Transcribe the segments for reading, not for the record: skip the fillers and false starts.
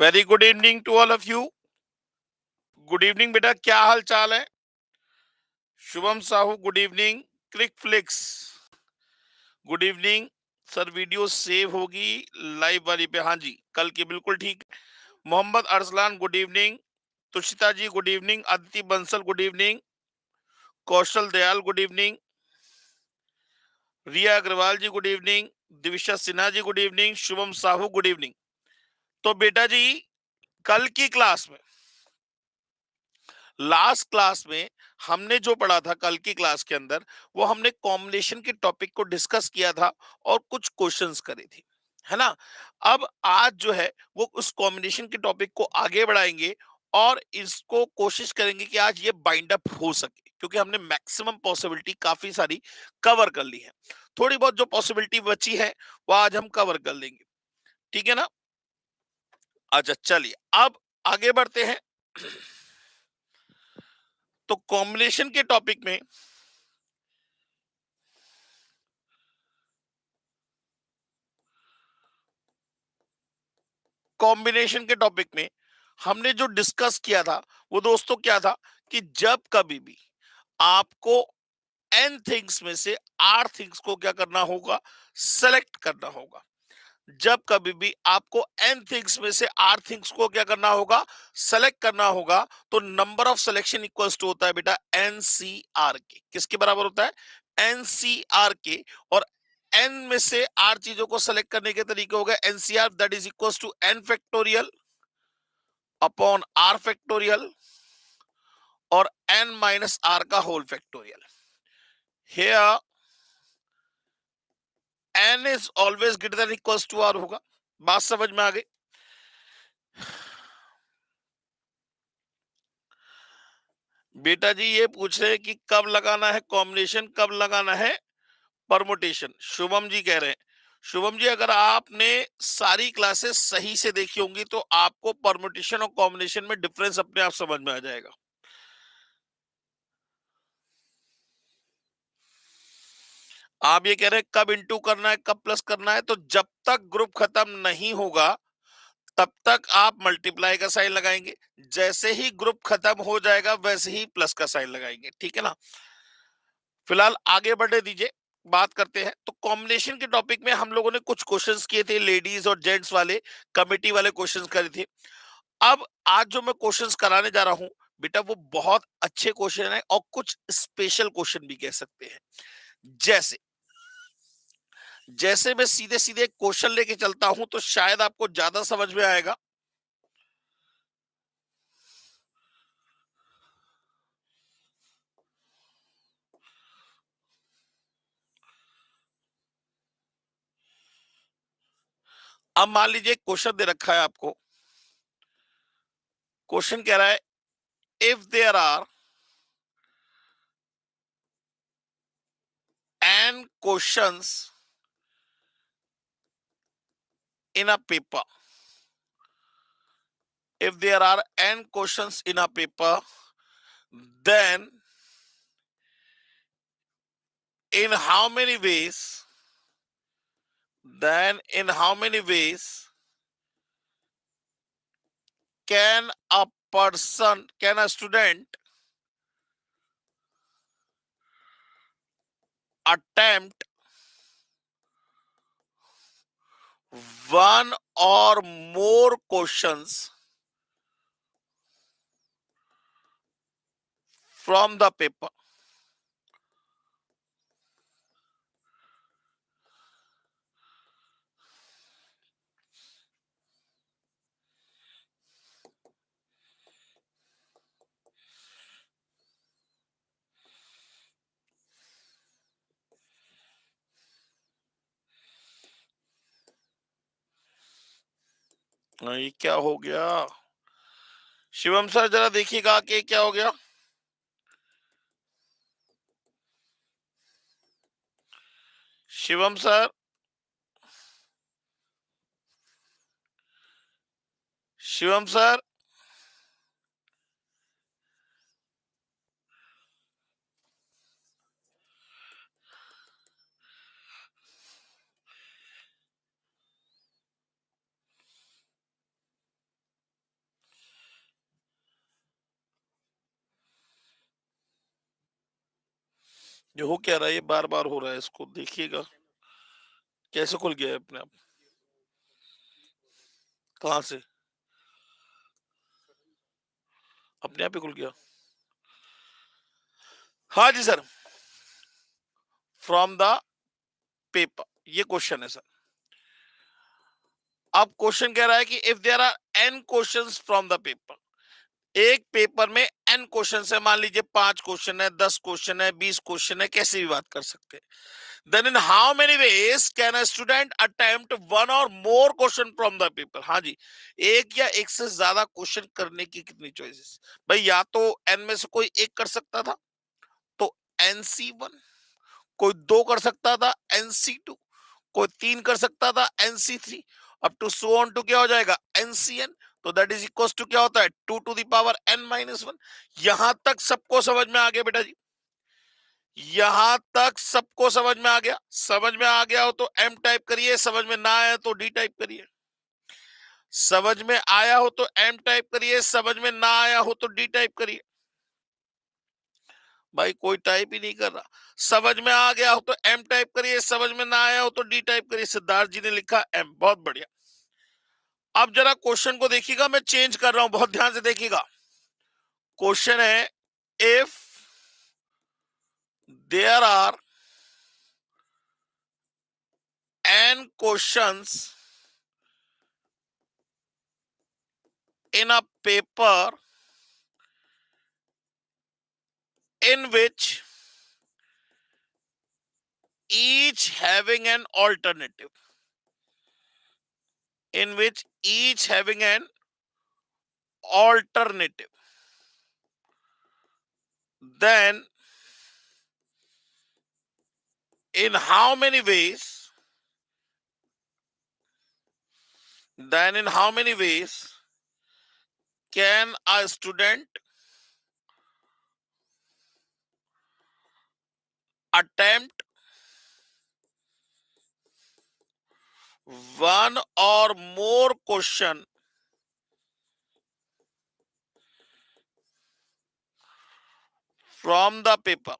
Very good evening to all of you. Good evening बेटा, क्या हाल चाल है? Shubham Sahu good evening. Click flicks good evening. Sir video save होगी लाइव वाली पे? हाँ जी, कल की बिल्कुल ठीक। Mohammad Arsalan good evening. Tushita ji good evening. Aditi Bansal good evening. Kaushal Dayal good evening. Riya Agarwal ji good evening. Divisha Sinha ji good evening. Shubham Sahu good evening. तो बेटा जी, कल की क्लास में, लास्ट क्लास में हमने जो पढ़ा था, कल की क्लास के अंदर वो हमने कॉम्बिनेशन के टॉपिक को डिस्कस किया था और कुछ क्वेश्चंस करे थे, है ना। अब आज जो है वो उस कॉम्बिनेशन के टॉपिक को आगे बढ़ाएंगे और इसको कोशिश करेंगे कि आज ये बाइंड अप हो सके, क्योंकि हमने मैक्सिमम पॉसिबिलिटी काफी सारी कवर कर ली है। थोड़ी बहुत जो पॉसिबिलिटी बची है वो आज हम कवर कर लेंगे, ठीक है ना। अच्छा चलिए, अब आगे बढ़ते हैं। तो कॉम्बिनेशन के टॉपिक में, कॉम्बिनेशन के टॉपिक में हमने जो डिस्कस किया था वो दोस्तों क्या था कि जब कभी भी आपको एन थिंग्स में से आर थिंग्स को क्या करना होगा, सेलेक्ट करना होगा। जब कभी भी आपको एन थिंग्स में से आर थिंग्स को क्या करना होगा, सेलेक्ट करना होगा, तो number of selection equals to होता है बेटा एनसीआर के। किसके बराबर होता है? एनसीआर के। और एन में से आर चीजों को सेलेक्ट करने के तरीके हो गए NCR, that is equals to n factorial upon r factorial और एन माइनस आर का whole factorial. Here n is always greater than equals to r होगा। बात समझ में आ गई? बेटा जी ये पूछ रहे हैं कि कब लगाना है कॉम्बिनेशन, कब लगाना है परमुटेशन। शुभम जी कह रहे हैं, शुभम जी अगर आपने सारी क्लासेस सही से देखी होंगी तो आपको परमुटेशन और कॉम्बिनेशन में डिफरेंस अपने आप समझ में आ जाएगा। आप ये कह रहे हैं कब इंटू करना है, कब प्लस करना है, तो जब तक ग्रुप खत्म नहीं होगा तब तक आप मल्टीप्लाई का साइन लगाएंगे। जैसे ही ग्रुप खत्म हो जाएगा वैसे ही प्लस का साइन लगाएंगे, ठीक है ना। फिलहाल आगे बढ़ने दीजिए, बात करते हैं। तो कॉम्बिनेशन के टॉपिक में हम लोगों ने कुछ क्वेश्चंस किए थे, लेडीज और जेंट्स वाले, कमिटी वाले क्वेश्चंस करे थे। अब आज जो मैं क्वेश्चंस कराने जा रहा हूं बेटा वो बहुत अच्छे क्वेश्चन है और कुछ स्पेशल क्वेश्चन भी कह सकते हैं। जैसे जैसे मैं सीधे सीधे क्वेश्चन लेके चलता हूं तो शायद आपको ज्यादा समझ में आएगा। अब मान लीजिए क्वेश्चन दे रखा है आपको। क्वेश्चन कह रहा है if there are n questions in a paper, if there are n questions in a paper, then in how many ways, then in how many ways can a person, can a student attempt one or more questions from the paper? ये क्या हो गया? Shivam sir जरा देखिएगा कि क्या हो गया। शिवम सर, शिवम सर, ये हो क्या रहा है, ये बार बार हो रहा है, इसको देखिएगा कैसे खुल गया है अपने आप। कहाँ से? अपने आप ही खुल गया। हाँ जी सर। फ्रॉम द पेपर, ये क्वेश्चन है सर। अब क्वेश्चन कह रहा है कि if there are n questions from the paper, एक पेपर में एन क्वेश्चन है, मान लीजिए 5 क्वेश्चन है, 10 क्वेश्चन है, 20 क्वेश्चन है, कैसे भी बात कर सकते हैं। Then in how many ways can a student attempt one or more question from the paper. हाँ जी, एक या एक से ज्यादा क्वेश्चन करने की कितनी चॉइसेस? भाई या तो एन में से कोई एक कर सकता था तो NC1, कोई 2 कर सकता था NC2, कोई 3 कर सकता था NC3, up to so on to क्या हो जाएगा NCN। तो दैट इज इक्वल टू क्या होता है 2 टू द पावर n-1। यहां तक सबको समझ में आ गया बेटा जी? यहां तक सबको समझ में आ गया? समझ में आ गया हो तो M टाइप करिए, समझ में ना आया तो D टाइप करिए। समझ में आया हो तो M टाइप करिए, समझ में ना आया हो तो D टाइप करिए। भाई कोई टाइप ही नहीं कर रहा। समझ में आ गया हो तो M टाइप करिए, समझ में ना आया हो तो D टाइप करिए। सिद्धार्थ जी ने लिखा M, बहुत बढ़िया। अब जरा क्वेश्चन को देखिएगा, मैं चेंज कर रहा हूं, बहुत ध्यान से देखिएगा। क्वेश्चन है if there are n questions in a paper in which each having an alternative, in which each having an alternative, then in how many ways, then in how many ways can a student attempt one or more question from the paper?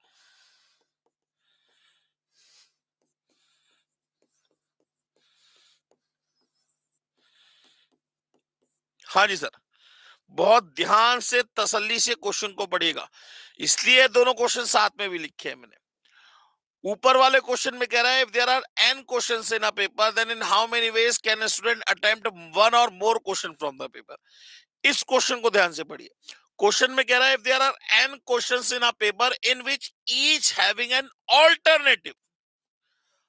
हाँ जी sir, बहुत ध्यान से तसल्ली से question को पढ़िएगा, इसलिए दोनों क्वेश्चन साथ में भी लिखे हैं मैंने। ऊपर वाले क्वेश्चन में कह रहा है if there are n questions in a paper then in how many ways can a student attempt one or more question from the paper. इस क्वेश्चन को ध्यान से पढ़िए। क्वेश्चन में कह रहा है if there are n questions in a paper in which each having an alternative,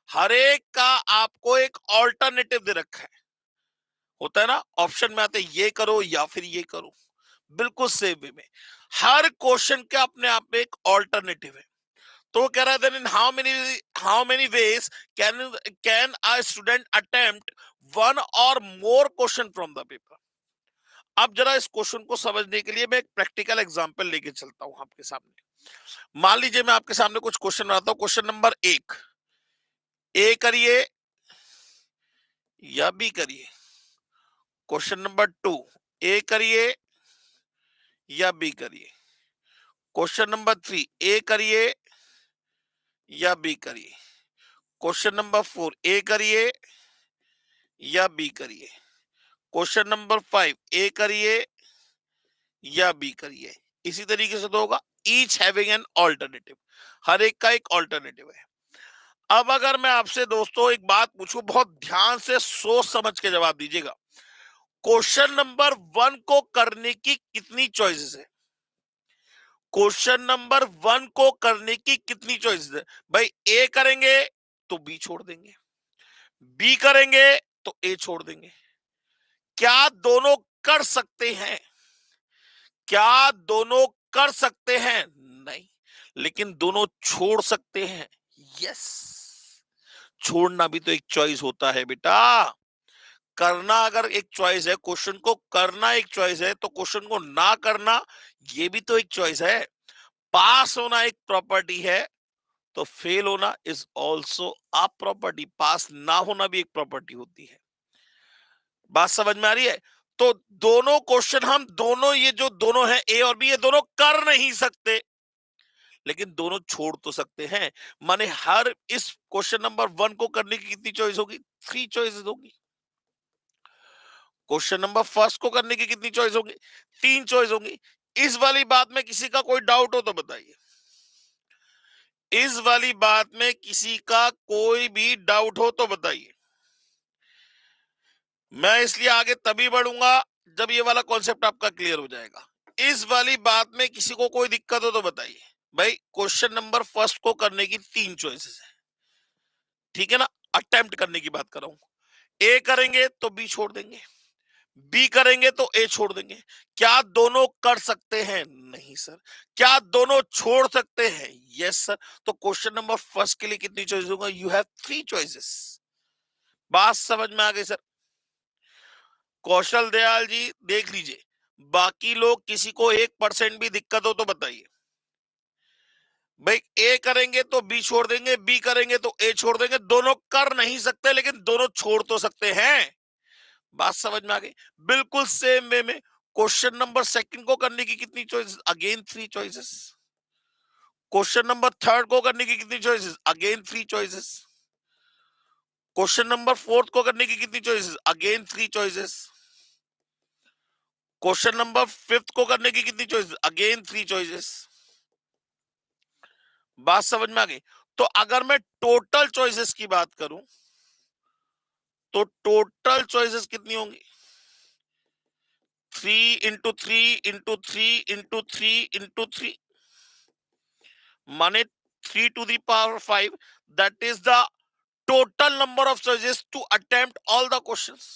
हर एक का आपको एक ऑल्टरनेटिव दे रखा है। होता है ना, ऑप्शन में आते ये करो या फिर ये करो, बिल्कुल सेम वे में। हर क्वेश्चन का अपने आप में एक ऑल्टरनेटिव है। तो वो कह रहा है then in how many ways can can a student attempt one or more question from the paper. अब जरा इस क्वेश्चन को समझने के लिए मैं एक प्रैक्टिकल एग्जांपल लेके चलता हूं आपके सामने। मान लीजिए मैं आपके सामने कुछ क्वेश्चन बनाता हूं। क्वेश्चन नंबर 1, ए करिए या बी करिए। क्वेश्चन नंबर 2, ए करिए या बी करिए। क्वेश्चन नंबर 3, ए करिए या बी करिए। क्वेश्चन नंबर 4, ए करिए या बी करिए। क्वेश्चन नंबर 5, ए करिए या बी करिए। इसी तरीके से तो होगा, ईच हैविंग एन ऑल्टरनेटिव, हर एक का एक ऑल्टरनेटिव है। अब अगर मैं आपसे दोस्तों एक बात पूछूं, बहुत ध्यान से सोच समझ के जवाब दीजिएगा। क्वेश्चन नंबर 1 को करने की कितनी चॉइसेस है? क्वेश्चन नंबर 1 को करने की कितनी चॉइसेस है? भाई ए करेंगे तो बी छोड़ देंगे, बी करेंगे तो ए छोड़ देंगे। क्या दोनों कर सकते हैं? क्या दोनों कर सकते हैं? नहीं, लेकिन दोनों छोड़ सकते हैं। यस, छोड़ना भी तो एक चॉइस होता है बेटा। करना अगर एक चॉइस है, क्वेश्चन को करना एक चॉइस है, तो क्वेश्चन को ना करना ये भी तो एक चॉइस है। पास होना एक प्रॉपर्टी है, तो फेल होना इज ऑल्सो अ प्रॉपर्टी। पास ना होना भी एक प्रॉपर्टी होती है। बात समझ में आ रही है? तो दोनों क्वेश्चन हम दोनों, ये जो दोनों है ए और बी, ये दोनों कर नहीं सकते, लेकिन दोनों छोड़ तो सकते हैं। माने हर इस क्वेश्चन नंबर 1 को करने की कितनी चॉइस होगी? 3 चॉइसेस होगी। क्वेश्चन नंबर फर्स्ट को करने की कितनी चॉइस होगी? 3 चॉइस होंगी। इस वाली बात में किसी का कोई डाउट हो तो बताइए। इस वाली बात में किसी का कोई भी डाउट हो तो बताइए। मैं इसलिए आगे तभी बढ़ूंगा जब ये वाला कॉन्सेप्ट आपका क्लियर हो जाएगा। इस वाली बात में किसी को कोई दिक्कत हो तो बताइए। भाई क्वेश्चन नंबर फर्स्ट को करने की 3 चॉइसेस है, ठीक है ना? अटेम्प्ट करने की बात कर रहा हूं। ए करेंगे तो बी छोड़ देंगे, बी करेंगे तो ए छोड़ देंगे। क्या दोनों कर सकते हैं? नहीं सर। क्या दोनों छोड़ सकते हैं? Yes sir. तो क्वेश्चन नंबर फर्स्ट के लिए कितनी चॉइस होगा? You have 3 choices. बात समझ में आ गई सर? कौशल दयाल जी देख लीजिए, बाकी लोग किसी को 1% भी दिक्कत हो तो बताइए। भाई ए करेंगे तो बी छोड़ देंगे, बी करेंगे तो ए छोड़ देंगे। दोनों कर नहीं सकते लेकिन दोनों छोड़ तो सकते हैं। बात समझ में आ गई? बिल्कुल सेम वे में क्वेश्चन नंबर सेकंड को करने की कितनी choices? Again 3 choices. Question number third को करने की कितनी choices? Again 3 choices. Question number fourth को करने की कितनी choices? Again 3 choices. Question number fifth को करने की कितनी चॉइसेस? Again 3 choices. बात समझ में आ गई? तो अगर मैं टोटल चॉइसेस की बात करूं तो टोटल चॉइसेस कितनी होंगी? 3 into 3 into 3 into 3 माने 3 to the power 5, that is the total number of choices to attempt all the questions।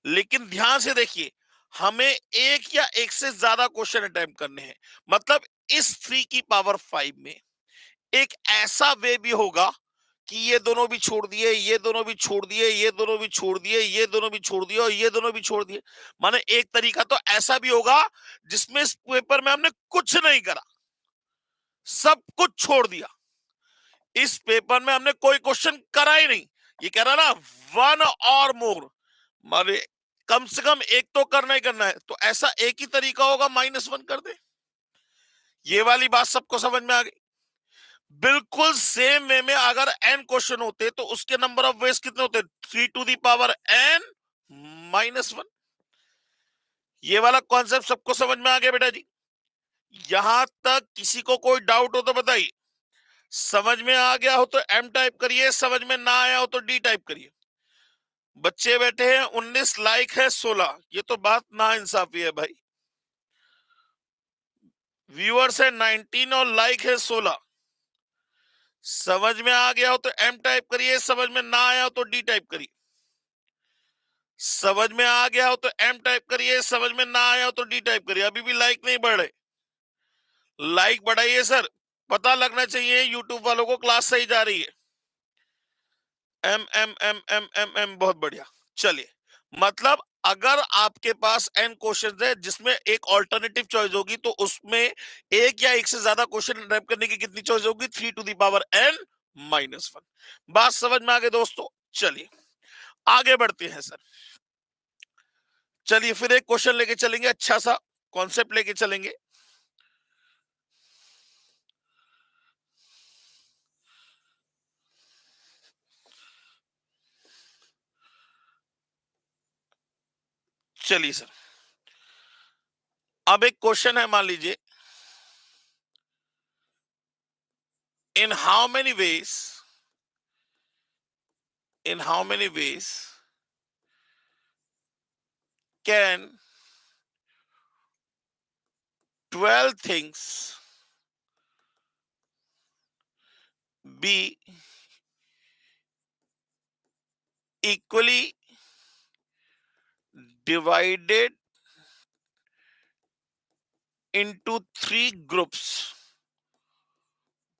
लेकिन ध्यान से देखिए, हमें एक या एक से ज्यादा क्वेश्चन अटेम्प्ट करने हैं। मतलब इस 3 की पावर 5 में एक ऐसा वे भी होगा कि ये दोनों भी छोड़ दिए, ये दोनों भी छोड़ दिए, ये दोनों भी छोड़ दिए, ये दोनों भी छोड़ दिए और ये दोनों भी छोड़ दिए। माने एक तरीका तो ऐसा भी होगा जिसमें इस पेपर में हमने कुछ नहीं करा, सब कुछ छोड़ दिया। इस पेपर में हमने कोई क्वेश्चन करा ही नहीं। ये कह रहा ना, वन और मोर, माने कम से कम एक तो करना ही करना है। तो ऐसा एक ही तरीका होगा, -1 कर दे। ये वाली बात सबको समझ में आ गई? बिल्कुल सेम वे में अगर n क्वेश्चन होते तो उसके नंबर ऑफ वेज कितने होते? 3 to the power n -1। ये वाला कॉन्सेप्ट सबको समझ में आ गया बेटा जी? यहां तक किसी को कोई डाउट हो तो बताइए। समझ में आ गया हो तो m टाइप करिए, समझ में ना आया हो तो d टाइप करिए। बच्चे बैठे हैं 19, लाइक है 16। ये तो बात ना इंसाफी है भाई। व्यूअर्स है 19 और लाइक है 16। समझ में आ गया हो तो m टाइप करिए, समझ में ना आया हो तो d टाइप करिए। समझ में आ गया हो तो m टाइप करिए, समझ में ना आया हो तो d टाइप करिए। अभी भी लाइक नहीं बढ़ रहे, लाइक बढ़ाइए सर। पता लगना चाहिए यूट्यूब वालों को क्लास सही जा रही है। एम, बहुत बढ़िया। चलिए, मतलब अगर आपके पास n क्वेश्चन है जिसमें एक ऑल्टरनेटिव चॉइस होगी तो उसमें एक या एक से ज्यादा क्वेश्चन अटेम्प्ट करने की कितनी चॉइस होगी? 3 to the power n -1। बात समझ में आ गई दोस्तों? चलिए आगे बढ़ते हैं सर। चलिए फिर एक क्वेश्चन लेके चलेंगे, अच्छा सा कॉन्सेप्ट लेके चलेंगे। चलिए सर, अब एक क्वेश्चन है, मान लीजिए, in how many ways, in how many ways can 12 things be equally divided into 3 groups।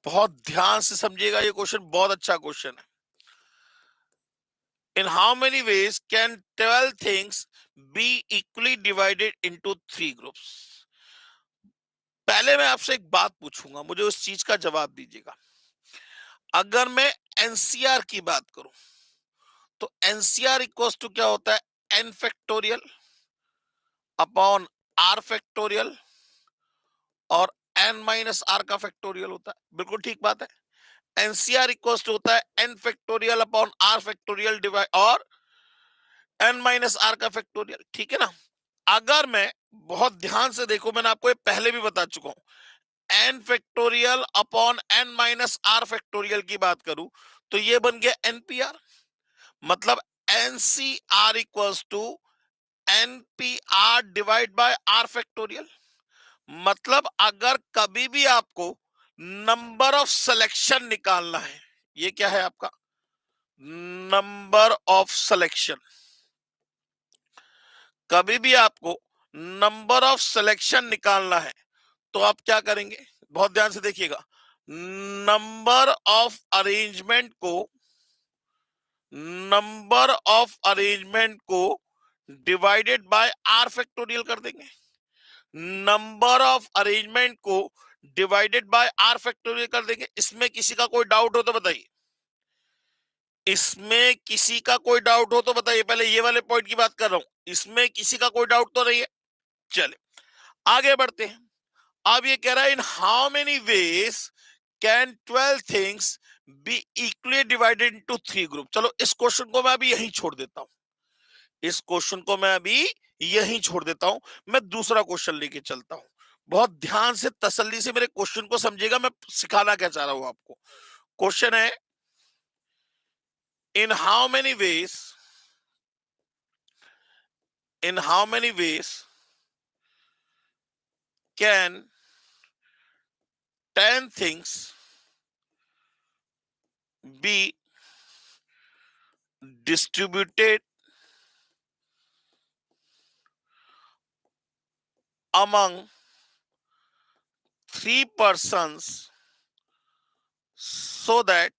बहुत ध्यान से समझिएगा, ये क्वेश्चन बहुत अच्छा क्वेश्चन है। In how many ways can 12 things be equally divided into 3 groups. पहले मैं आपसे एक बात पूछूंगा, मुझे उस चीज का जवाब दीजिएगा। अगर मैं एनसीआर की बात करूं तो एनसीआर इक्वल्स टू क्या होता है? N factorial upon r factorial और एन माइनस आर का फैक्टोरियल होता है, बिल्कुल ठीक बात है। एनसीआर इक्वल टू होता है n factorial upon r factorial divide और एन माइनस आर का फैक्टोरियल, ठीक है ना। अगर मैं बहुत ध्यान से देखो, मैंने आपको ये पहले भी बता चुका हूं, n factorial upon n minus r factorial की बात करूं तो ये बन गया एनपीआर, मतलब NCR equals to NPR divide by r factorial. मतलब अगर कभी भी आपको नंबर ऑफ सिलेक्शन निकालना है, ये क्या है आपका नंबर ऑफ सिलेक्शन, कभी भी आपको नंबर ऑफ सिलेक्शन निकालना है तो आप क्या करेंगे, बहुत ध्यान से देखिएगा, नंबर ऑफ अरेंजमेंट को डिवाइडेड बाय आर फैक्टोरियल कर देंगे। नंबर ऑफ अरेंजमेंट को डिवाइडेड बाय आर फैक्टोरियल कर देंगे। इसमें किसी का कोई डाउट हो तो बताइए, इसमें किसी का कोई डाउट हो तो बताइए। पहले ये वाले पॉइंट की बात कर रहा हूं, इसमें किसी का कोई डाउट तो नहीं है। चले आगे बढ़ते हैं। अब ये कह रहा है in how many ways can 12 things be equally divided into 3 group. चलो इस क्वेश्चन को मैं अभी यहीं छोड़ देता हूं, इस क्वेश्चन को मैं अभी यहीं छोड़ देता हूं, मैं दूसरा क्वेश्चन लेके चलता हूं। बहुत ध्यान से तसल्ली से मेरे क्वेश्चन को समझिएगा, मैं सिखाना क्या चाह रहा हूं आपको। क्वेश्चन है in how many veg, in how many ways can 10 things be distributed among 3 persons so that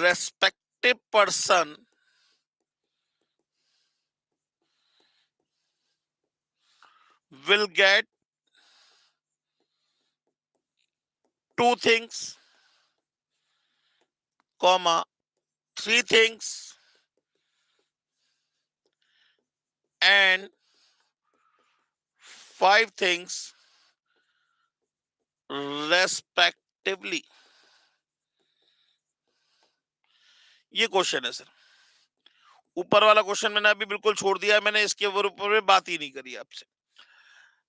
respective person will get 2 things, comma 3 things and 5 things respectively। ये क्वेश्चन है सर। ऊपर वाला क्वेश्चन मैंने अभी बिल्कुल छोड़ दिया है, मैंने इसके ऊपर में बात ही नहीं करी आपसे।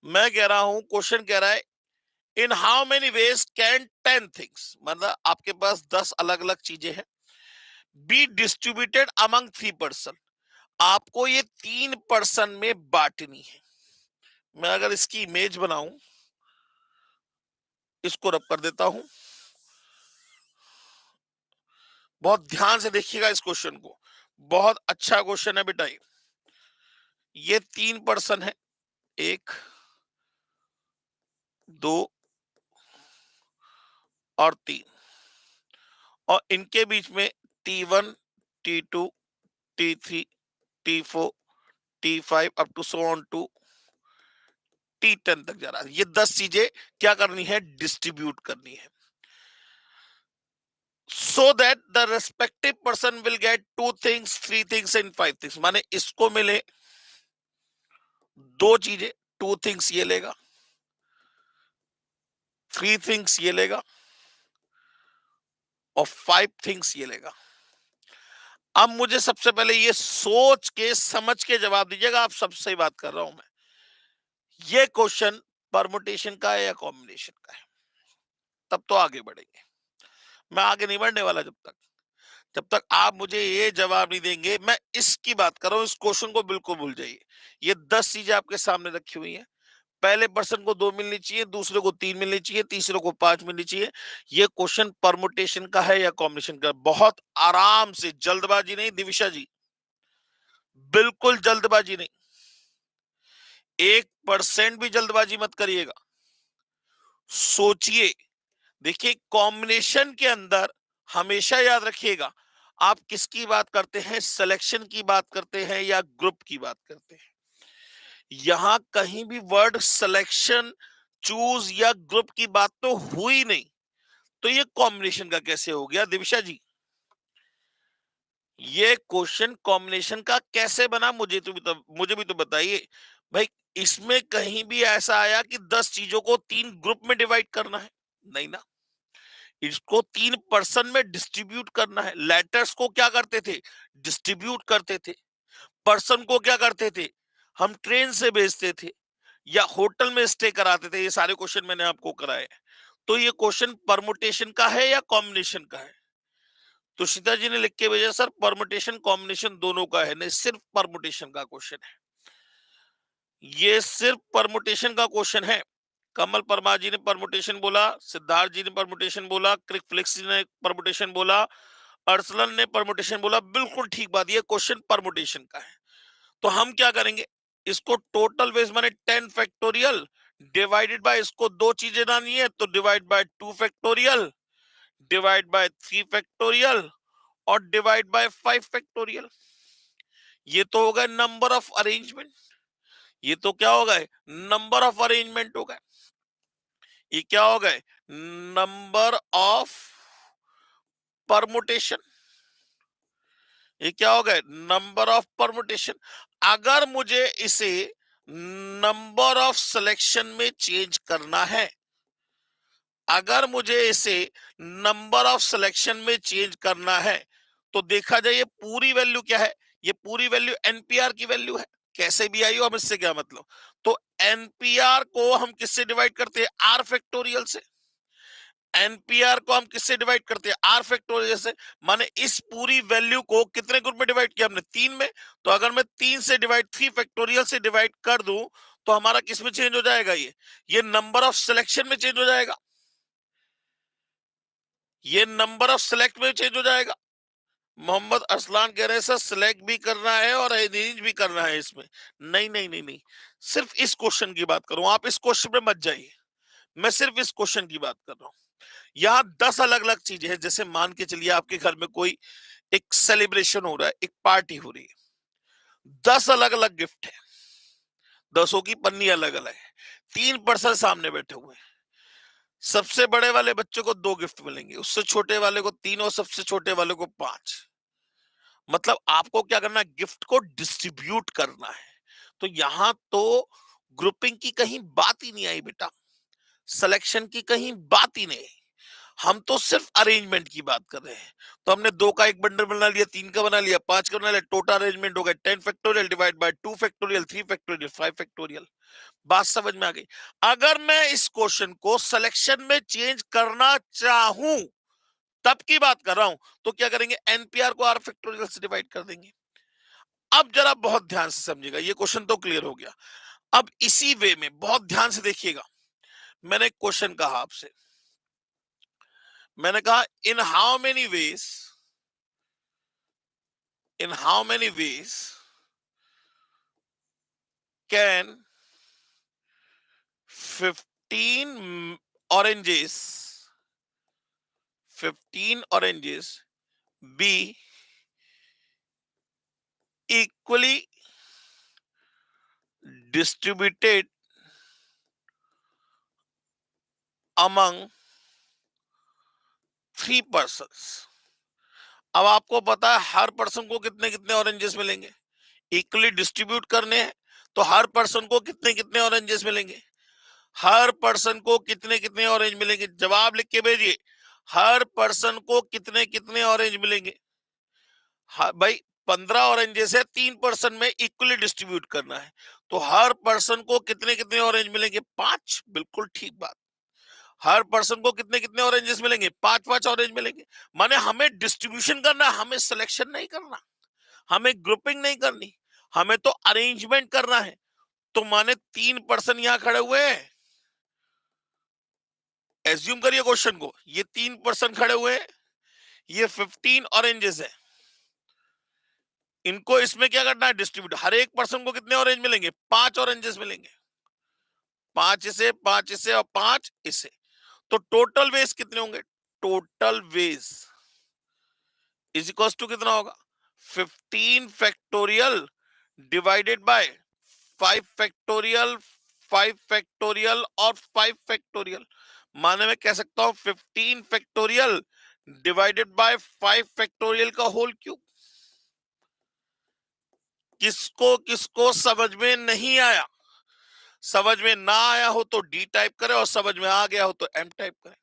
मैं कह रहा हूं, क्वेश्चन कह रहा है in how many ways can 10 things, मतलब आपके पास 10 अलग अलग चीजें हैं, बी डिस्ट्रीब्यूटेड अमंग 3 पर्सन, आपको ये 3 पर्सन में बांटनी है। मैं अगर इसकी इमेज बनाऊं, इसको रब कर देता हूं, बहुत ध्यान से देखिएगा इस क्वेश्चन को, बहुत अच्छा क्वेश्चन है बेटा। ये 3 पर्सन है, 1 2 और 3, और इनके बीच में T1 T2 T3 T4 T5 up to so on to T10 तक जा रहा है। ये 10 चीजें क्या करनी है, डिस्ट्रीब्यूट करनी है, so that the respective person will get 2 things 3 things and 5 things. माने इसको मिले 2 चीजें, 2 थिंग्स ये लेगा, 3 थिंग्स ये लेगा और 5 थिंग्स ये लेगा। अब मुझे सबसे पहले ये सोच के समझ के जवाब दीजिएगा, आप सबसे सही बात कर रहा हूं मैं, ये क्वेश्चन परमुटेशन का है या कॉम्बिनेशन का है, तब तो आगे बढ़ेंगे। मैं आगे नहीं बढ़ने वाला जब तक आप मुझे ये जवाब नहीं देंगे। मैं इसकी बात कर रहा हूं, इस क्वेश्चन को बिल्कुल भूल जाइए। ये 10 चीजें आपके सामने रखी हुई हैं, पहले पर्सन को 2 मिलनी चाहिए, दूसरे को 3 मिलनी चाहिए, तीसरे को 5 मिलनी चाहिए। ये क्वेश्चन परमुटेशन का है या कॉम्बिनेशन का। बहुत आराम से, जल्दबाजी नहीं दिविशा जी, बिल्कुल जल्दबाजी नहीं, 1% भी जल्दबाजी मत करिएगा, सोचिए। देखिए कॉम्बिनेशन के अंदर हमेशा याद रखिएगा, आप किसकी बात करते हैं, सिलेक्शन की बात करते हैं या ग्रुप की बात करते हैं। यहां कहीं भी वर्ड सिलेक्शन, चूज या ग्रुप की बात तो हुई नहीं, तो ये कॉम्बिनेशन का कैसे हो गया दिविशा जी? ये क्वेश्चन कॉम्बिनेशन का कैसे बना, मुझे भी तो बताइए भाई। इसमें कहीं भी ऐसा आया कि 10 चीजों को 3 ग्रुप में डिवाइड करना है? नहीं ना। इसको 3 पर्सन में डिस्ट्रीब्यूट करना है। लेटर्स को क्या करते थे? डिस्ट्रीब्यूट करते थे। पर्सन को क्या करते थे? हम ट्रेन से भेजते थे या होटल में स्टे कराते थे। ये सारे क्वेश्चन मैंने आपको कराए हैं। तो ये क्वेश्चन परमुटेशन का है या कॉम्बिनेशन का है? तो सीता जी ने लिख के भेजा, सर परमुटेशन कॉम्बिनेशन दोनों का है। नहीं, सिर्फ परमुटेशन का क्वेश्चन है। ये सिर्फ परमुटेशन का क्वेश्चन है। कमल परमार जी ने परमुटेशन बोला, सिद्धार्थ जी ने परमुटेशन बोला, क्रिक फ्लिक्स जी ने परमुटेशन बोला, अर्सलन ने परमुटेशन बोला। बिल्कुल ठीक बात, ये क्वेश्चन परमुटेशन का है। तो हम क्या करेंगे? इसको टोटल वेज माने 10 फैक्टोरियल डिवाइडेड बाय, इसको दो चीजें लानी है तो divide by 2 factorial, divide bye 3 factorial और डिवाइड बाय 5 फैक्टोरियल। ये तो होगा नंबर ऑफ अरेंजमेंट। ये तो क्या होगा? नंबर ऑफ अरेंजमेंट होगा। ये क्या हो गए? Number of permutation. ये क्या हो गए? Number of permutation. अगर मुझे इसे नंबर ऑफ सिलेक्शन में चेंज करना है, अगर मुझे इसे नंबर ऑफ सिलेक्शन में चेंज करना है, तो देखा जाए ये पूरी वैल्यू क्या है? ये पूरी वैल्यू एनपीआर की वैल्यू है। कैसे भी आई हो, हम इससे क्या मतलब? तो एनपीआर को हम किससे डिवाइड करते हैं? आर फैक्टोरियल से। एनपीआर को हम किससे डिवाइड करते हैं? आर फैक्टोरियल से। माने इस पूरी वैल्यू को कितने ग्रुप में डिवाइड किया हमने? 3 में। तो अगर मैं 3 से डिवाइड 3 फैक्टोरियल से डिवाइड कर दूं तो हमारा किस में चेंज हो जाएगा? ये नंबर ऑफ सिलेक्शन में चेंज हो जाएगा। ये नंबर ऑफ सिलेक्ट में चेंज हो जाएगा। मोहम्मद असलान कह रहे हैं सर सिलेक्ट भी करना है और अरेंज भी करना है इसमें। नहीं नहीं नहीं नहीं, सिर्फ इस क्वेश्चन की बात करूं। आप इस क्वेश्चन पे मत जाइए, मैं सिर्फ इस क्वेश्चन की बात कर रहा हूं। यहाँ 10 अलग अलग चीजें हैं। जैसे मान के चलिए आपके घर में कोई एक सेलिब्रेशन हो रहा है, एक पार्टी हो रही है, 10 अलग अलग गिफ्ट है, 10 की पन्नी अलग अलग है, 3 पर्सन सामने बैठे हुए हैं। सबसे बड़े वाले बच्चे को 2 गिफ्ट मिलेंगे, उससे छोटे वाले को 3 और सबसे छोटे वाले को 5। मतलब आपको क्या करना है? गिफ्ट को डिस्ट्रीब्यूट करना है। तो यहां तो ग्रुपिंग की कहीं बात ही नहीं आई बेटा, सिलेक्शन की कहीं बात ही नहीं। हम तो सिर्फ अरेंजमेंट की बात कर रहे हैं। तो हमने 2 का एक बंडल बना लिया, 3 का बना लिया, 5 का बना लिया। टोटल अरेंजमेंट हो गया 10 factorial divide by 2 factorial, 3 factorial, 5 factorial. बात समझ में आ गई? अगर मैं इस क्वेश्चन को सिलेक्शन में चेंज करना चाहूं, तब की बात कर रहा हूं, तो क्या करेंगे? एनपीआर को आर फैक्टोरियल से डिवाइड कर देंगे। अब जरा बहुत ध्यान से समझिएगा, ये क्वेश्चन तो क्लियर हो गया। अब इसी वे में बहुत ध्यान से देखिएगा। मैंने एक क्वेश्चन कहा आपसे, मैंने कहा in how many ways can 15 oranges 15 oranges be equally distributed among 3 persons? अब आपको पता है हर पर्सन को कितने कितने ऑरेंजेस मिलेंगे? इक्वली डिस्ट्रीब्यूट करने हैं तो हर पर्सन को कितने कितने ऑरेंजेस मिलेंगे? हर पर्सन को कितने कितने ऑरेंज मिलेंगे? जवाब लिख के भेजिए। हर पर्सन को कितने कितने ऑरेंज मिलेंगे? हाँ भाई, 15 ऑरेंजेस है, 3 पर्सन में इक्वली डिस्ट्रीब्यूट करना है, तो हर पर्सन को कितने कितने ऑरेंज मिलेंगे? 5। बिल्कुल ठीक बात। हर पर्सन को कितने कितने ऑरेंजेस मिलेंगे? 5-5 ऑरेंज मिलेंगे। माने हमें डिस्ट्रीब्यूशन करना, हमें सिलेक्शन नहीं करना, हमें ग्रुपिंग नहीं करनी, हमें तो अरेंजमेंट करना है। तो माने 3 पर्सन यहां खड़े हुए हैं, एज्यूम करिए क्वेश्चन को, ये 3 पर्सन खड़े हुए हैं, ये 15 ऑरेंजेस है, इनको इसमें क्या करना है? डिस्ट्रीब्यूट। हर एक पर्सन को कितने ऑरेंज मिलेंगे? 5 ऑरेंजेस मिलेंगे। 5 इसे, 5 इसे और 5 इसे। तो टोटल वेज कितने होंगे? Total ways is equal to कितना होगा? 15 factorial divided by 5 factorial, 5 factorial और 5 फैक्टोरियल। माने मैं कह सकता हूं 15 फैक्टोरियल डिवाइडेड बाय 5 फैक्टोरियल का होल क्यूब। किसको किसको समझ में नहीं आया? समझ में ना आया हो तो डी टाइप करें और समझ में आ गया हो तो एम टाइप करें।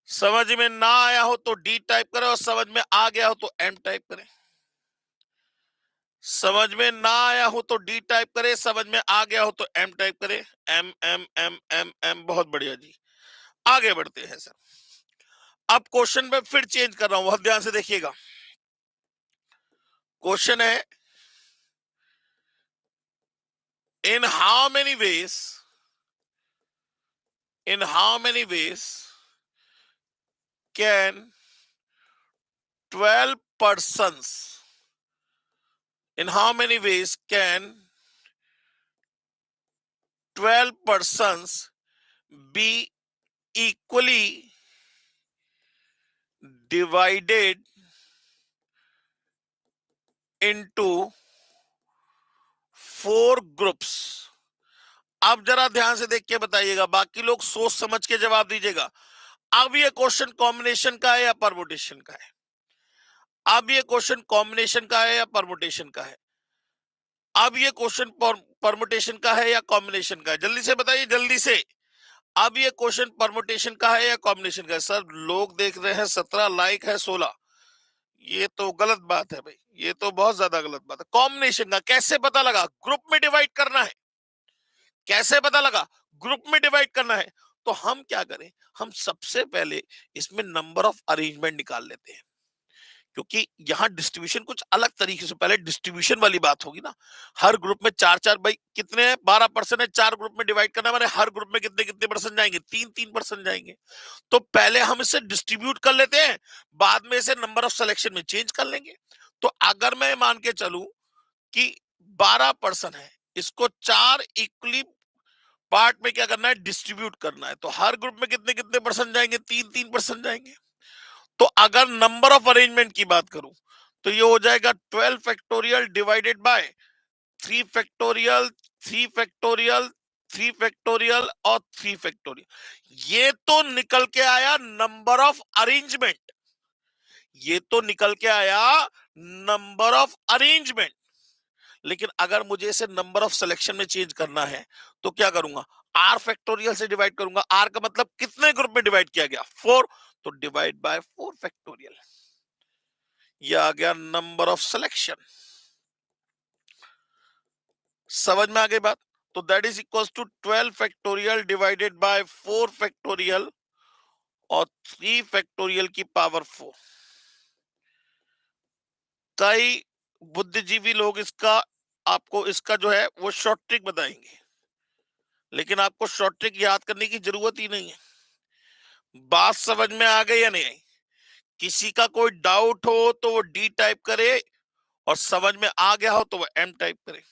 समझ में ना आया हो तो डी टाइप करें और समझ में आ गया हो तो एम टाइप करें। समझ में ना आया हो तो डी टाइप करें, समझ में आ गया हो तो एम टाइप करें। M M M M M, बहुत बढ़िया जी। आगे बढ़ते हैं सर। अब क्वेश्चन में फिर चेंज कर रहा हूं, बहुत ध्यान से देखिएगा। क्वेश्चन है, in how many veg, in how many ways can 12 persons, in how many ways can 12 persons be equally divided into 4 groups? अब जरा ध्यान से देख के बताइएगा, बाकी लोग सोच समझ के जवाब दीजिएगा। अब ये क्वेश्चन कॉम्बिनेशन का है या परमुटेशन का है? अब ये क्वेश्चन कॉम्बिनेशन का है या परमुटेशन का है? अब ये क्वेश्चन परमुटेशन का है या कॉम्बिनेशन का है? जल्दी से बताइए, जल्दी से। अब ये क्वेश्चन परमुटेशन का है या कॉम्बिनेशन का है? सर लोग देख रहे हैं, 17 लाइक है, 16। ये तो गलत बात है भाई, ये तो बहुत ज्यादा गलत बात है। कॉम्बिनेशन का कैसे पता लगा? ग्रुप में डिवाइड करना है। कैसे पता लगा? ग्रुप में डिवाइड करना है। तो हम क्या करें, हम सबसे पहले इसमें नंबर ऑफ अरेंजमेंट निकाल लेते हैं, क्योंकि यहाँ डिस्ट्रीब्यूशन कुछ अलग तरीके से, पहले डिस्ट्रीब्यूशन वाली बात होगी ना। हर ग्रुप में 4-4, भाई कितने हैं? 12% है। 4 ग्रुप में डिवाइड करना, हमारे हर ग्रुप में कितने कितने परसेंट जाएंगे? 3-3% जाएंगे। तो पहले हम इसे डिस्ट्रीब्यूट कर लेते हैं, बाद में इसे नंबर ऑफ सिलेक्शन में चेंज कर लेंगे। तो अगर मैं मान के चलूं कि 12% है, इसको 4 इक्वली पार्ट में क्या करना है? डिस्ट्रीब्यूट करना है। तो हर ग्रुप में कितने कितने परसेंट जाएंगे? 3-3% जाएंगे। तो अगर नंबर ऑफ अरेंजमेंट की बात करूं तो ये हो जाएगा 12 factorial divided bye 3 factorial, 3 factorial, 3 factorial और 3 फैक्टोरियल। ये तो निकल के आया नंबर ऑफ अरेंजमेंट। ये तो निकल के आया नंबर ऑफ अरेंजमेंट। लेकिन अगर मुझे इसे नंबर ऑफ सिलेक्शन में चेंज करना है तो क्या करूंगा? आर फैक्टोरियल से डिवाइड करूंगा। आर का मतलब कितने ग्रुप में डिवाइड किया गया? 4। तो डिवाइड बाय 4 फैक्टोरियल, ये आ गया नंबर ऑफ सिलेक्शन। समझ में आ गई बात? तो that is equals to 12 factorial divided by 4 factorial और 3 फैक्टोरियल की पावर 4। कई बुद्धिजीवी लोग इसका, आपको इसका जो है वो शॉर्ट ट्रिक बताएंगे, लेकिन आपको शॉर्ट ट्रिक याद करने की जरूरत ही नहीं है। बात समझ में आ गई या नहीं आई? किसी का कोई डाउट हो तो वो डी टाइप करे और समझ में आ गया हो तो वो एम टाइप करे।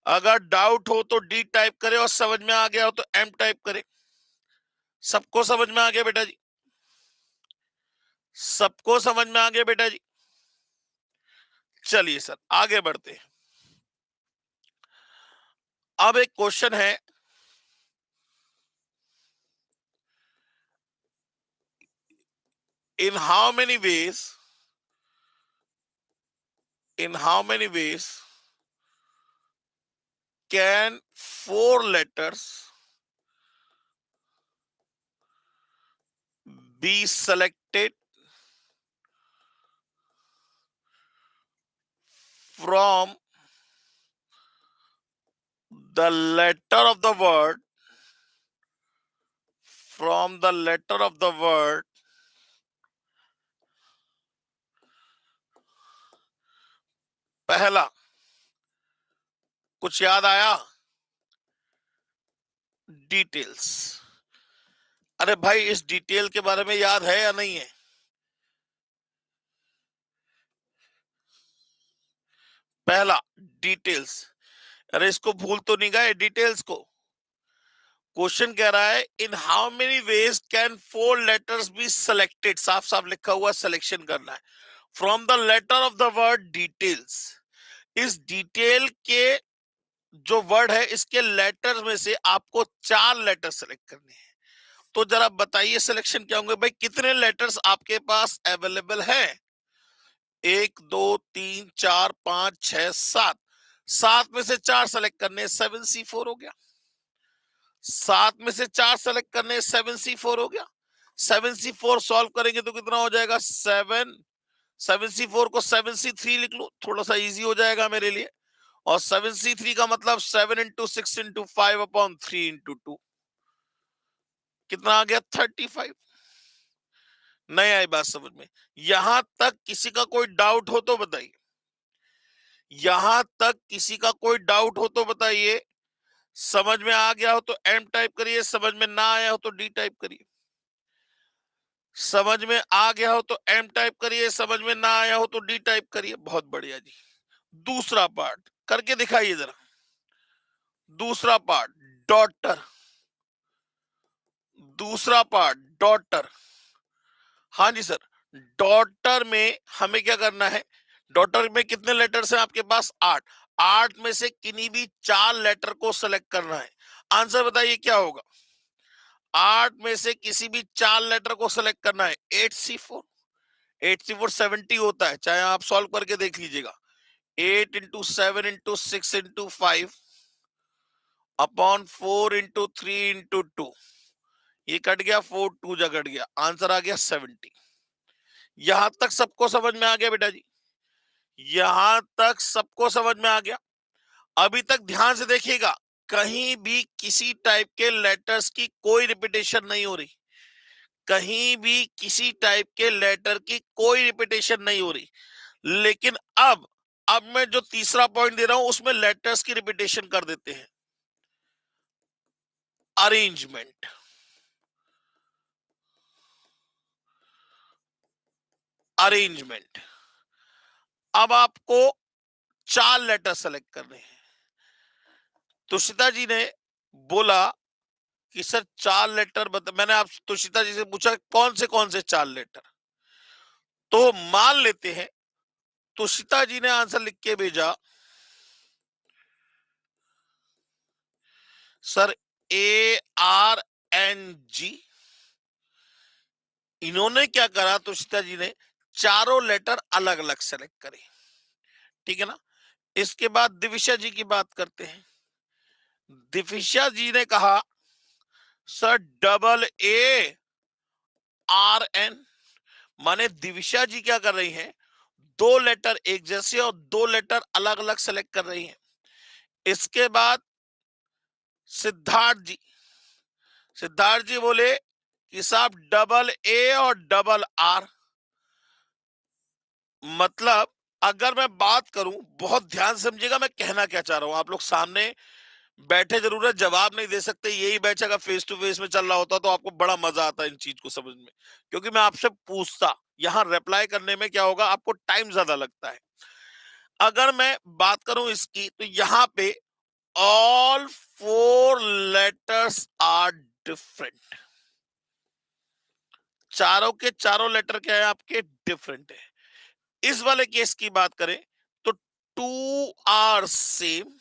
अगर डाउट हो तो डी टाइप करे और समझ में आ गया हो तो एम टाइप करे। सबको समझ में आ गया बेटा जी? सबको समझ में आ गया बेटा जी? चलिए सर आगे बढ़ते हैं। अब एक क्वेश्चन है, in how many ways, in how many ways can 4 letters be selected from the letter of the word, from the letter of the word पहला? कुछ याद आया? डिटेल्स। अरे भाई इस डिटेल के बारे में याद है या नहीं है? पहला डिटेल्स। अरे इसको भूल तो नहीं गए डिटेल्स को? क्वेश्चन कह रहा है, in how many ways can 4 letters be selected, साफ साफ लिखा हुआ सिलेक्शन करना है, from the letter of the word details. इस डिटेल के जो वर्ड है इसके लेटर में से आपको 4 लेटर सेलेक्ट करने हैं। तो जरा बताइए सिलेक्शन क्या होंगे भाई? कितने लेटर्स आपके पास अवेलेबल है? 1 2 3 4 5 6 7। 7 में से 4 सेलेक्ट करने, 7C4 हो गया। 7 में से 4 सेलेक्ट करने, 7C4 हो गया। 7C4 सॉल्व करेंगे तो कितना हो जाएगा? 7। 7C4 को 7C3 लिख लो, थोड़ा सा इजी हो जाएगा मेरे लिए। और 7C3 का मतलब 7 इंटू 6 इंटू 5 अपॉन 3 इंटू 2, कितना आ गया? 35। नहीं आई बात समझ में? यहां तक किसी का कोई डाउट हो तो बताइए। यहां तक किसी का कोई डाउट हो तो बताइए। समझ में आ गया हो तो एम टाइप करिए, समझ में ना आया हो तो डी टाइप करिए। समझ में आ गया हो तो एम टाइप करिए, समझ में ना आया हो तो डी टाइप करिए। बहुत बढ़िया जी। दूसरा पार्ट करके दिखाइए जरा। दूसरा पार्ट, डॉटर। दूसरा पार्ट, डॉटर। हाँ जी सर। डॉटर में हमें क्या करना है? डॉटर में कितने लेटर्स हैं आपके पास? 8। 8 में से किन्हीं भी 4 लेटर को सेलेक्ट करना है। आंसर बताइए क्या होगा? 8 में से किसी भी 4 लेटर को सेलेक्ट करना है। 8C4। 8C4 70 होता है, चाहे आप सॉल्व करके देख लीजिएगा। 8 into 7 into 6 into 5 upon 4 into 3 into 2, ये कट गया, 4 2 जा कट गया, आंसर आ गया 70। यहां तक सबको समझ में आ गया बेटा जी? यहां तक सबको समझ में आ गया? अभी तक ध्यान से देखिएगा, कहीं भी किसी टाइप के लेटर्स की कोई रिपीटेशन नहीं हो रही। कहीं भी किसी टाइप के लेटर की कोई रिपीटेशन नहीं हो रही। लेकिन अब मैं जो तीसरा पॉइंट दे रहा हूं उसमें लेटर्स की रिपीटेशन कर देते हैं। अरेंजमेंट। अरेंजमेंट। अब आपको 4 लेटर सेलेक्ट करने हैं। तुषिता जी ने बोला कि सर 4 लेटर बता। मैंने आप तुषिता जी से पूछा कौन से 4 लेटर? तो मान लेते हैं तुषिता जी ने आंसर लिख के भेजा सर ARNG। इन्होंने क्या करा, तुषिता जी ने चारों लेटर अलग अलग सेलेक्ट करे। ठीक है ना? इसके बाद दिविशा जी की बात करते हैं। दिविशा जी ने कहा सर AARN। माने दिविशा जी क्या कर रही हैं? 2 लेटर एक जैसे और 2 लेटर अलग अलग सेलेक्ट कर रही हैं। इसके बाद सिद्धार्थ जी। सिद्धार्थ जी बोले कि साहब AA और RR। मतलब अगर मैं बात करूं, बहुत ध्यान समझिएगा मैं कहना क्या चाह रहा हूं। आप लोग सामने बैठे जरूर है, जवाब नहीं दे सकते। यही बैच अगर फेस टू फेस में चल रहा होता तो आपको बड़ा मजा आता इन चीज को समझ में, क्योंकि मैं आपसे पूछता। यहाँ रिप्लाई करने में क्या होगा, आपको टाइम ज्यादा लगता है। अगर मैं बात करूं इसकी, तो यहाँ पे ऑल 4 लेटर्स आर डिफरेंट। चारों के चारों लेटर क्या है आपके? डिफरेंट है। इस वाले केस की बात करें तो 2 are same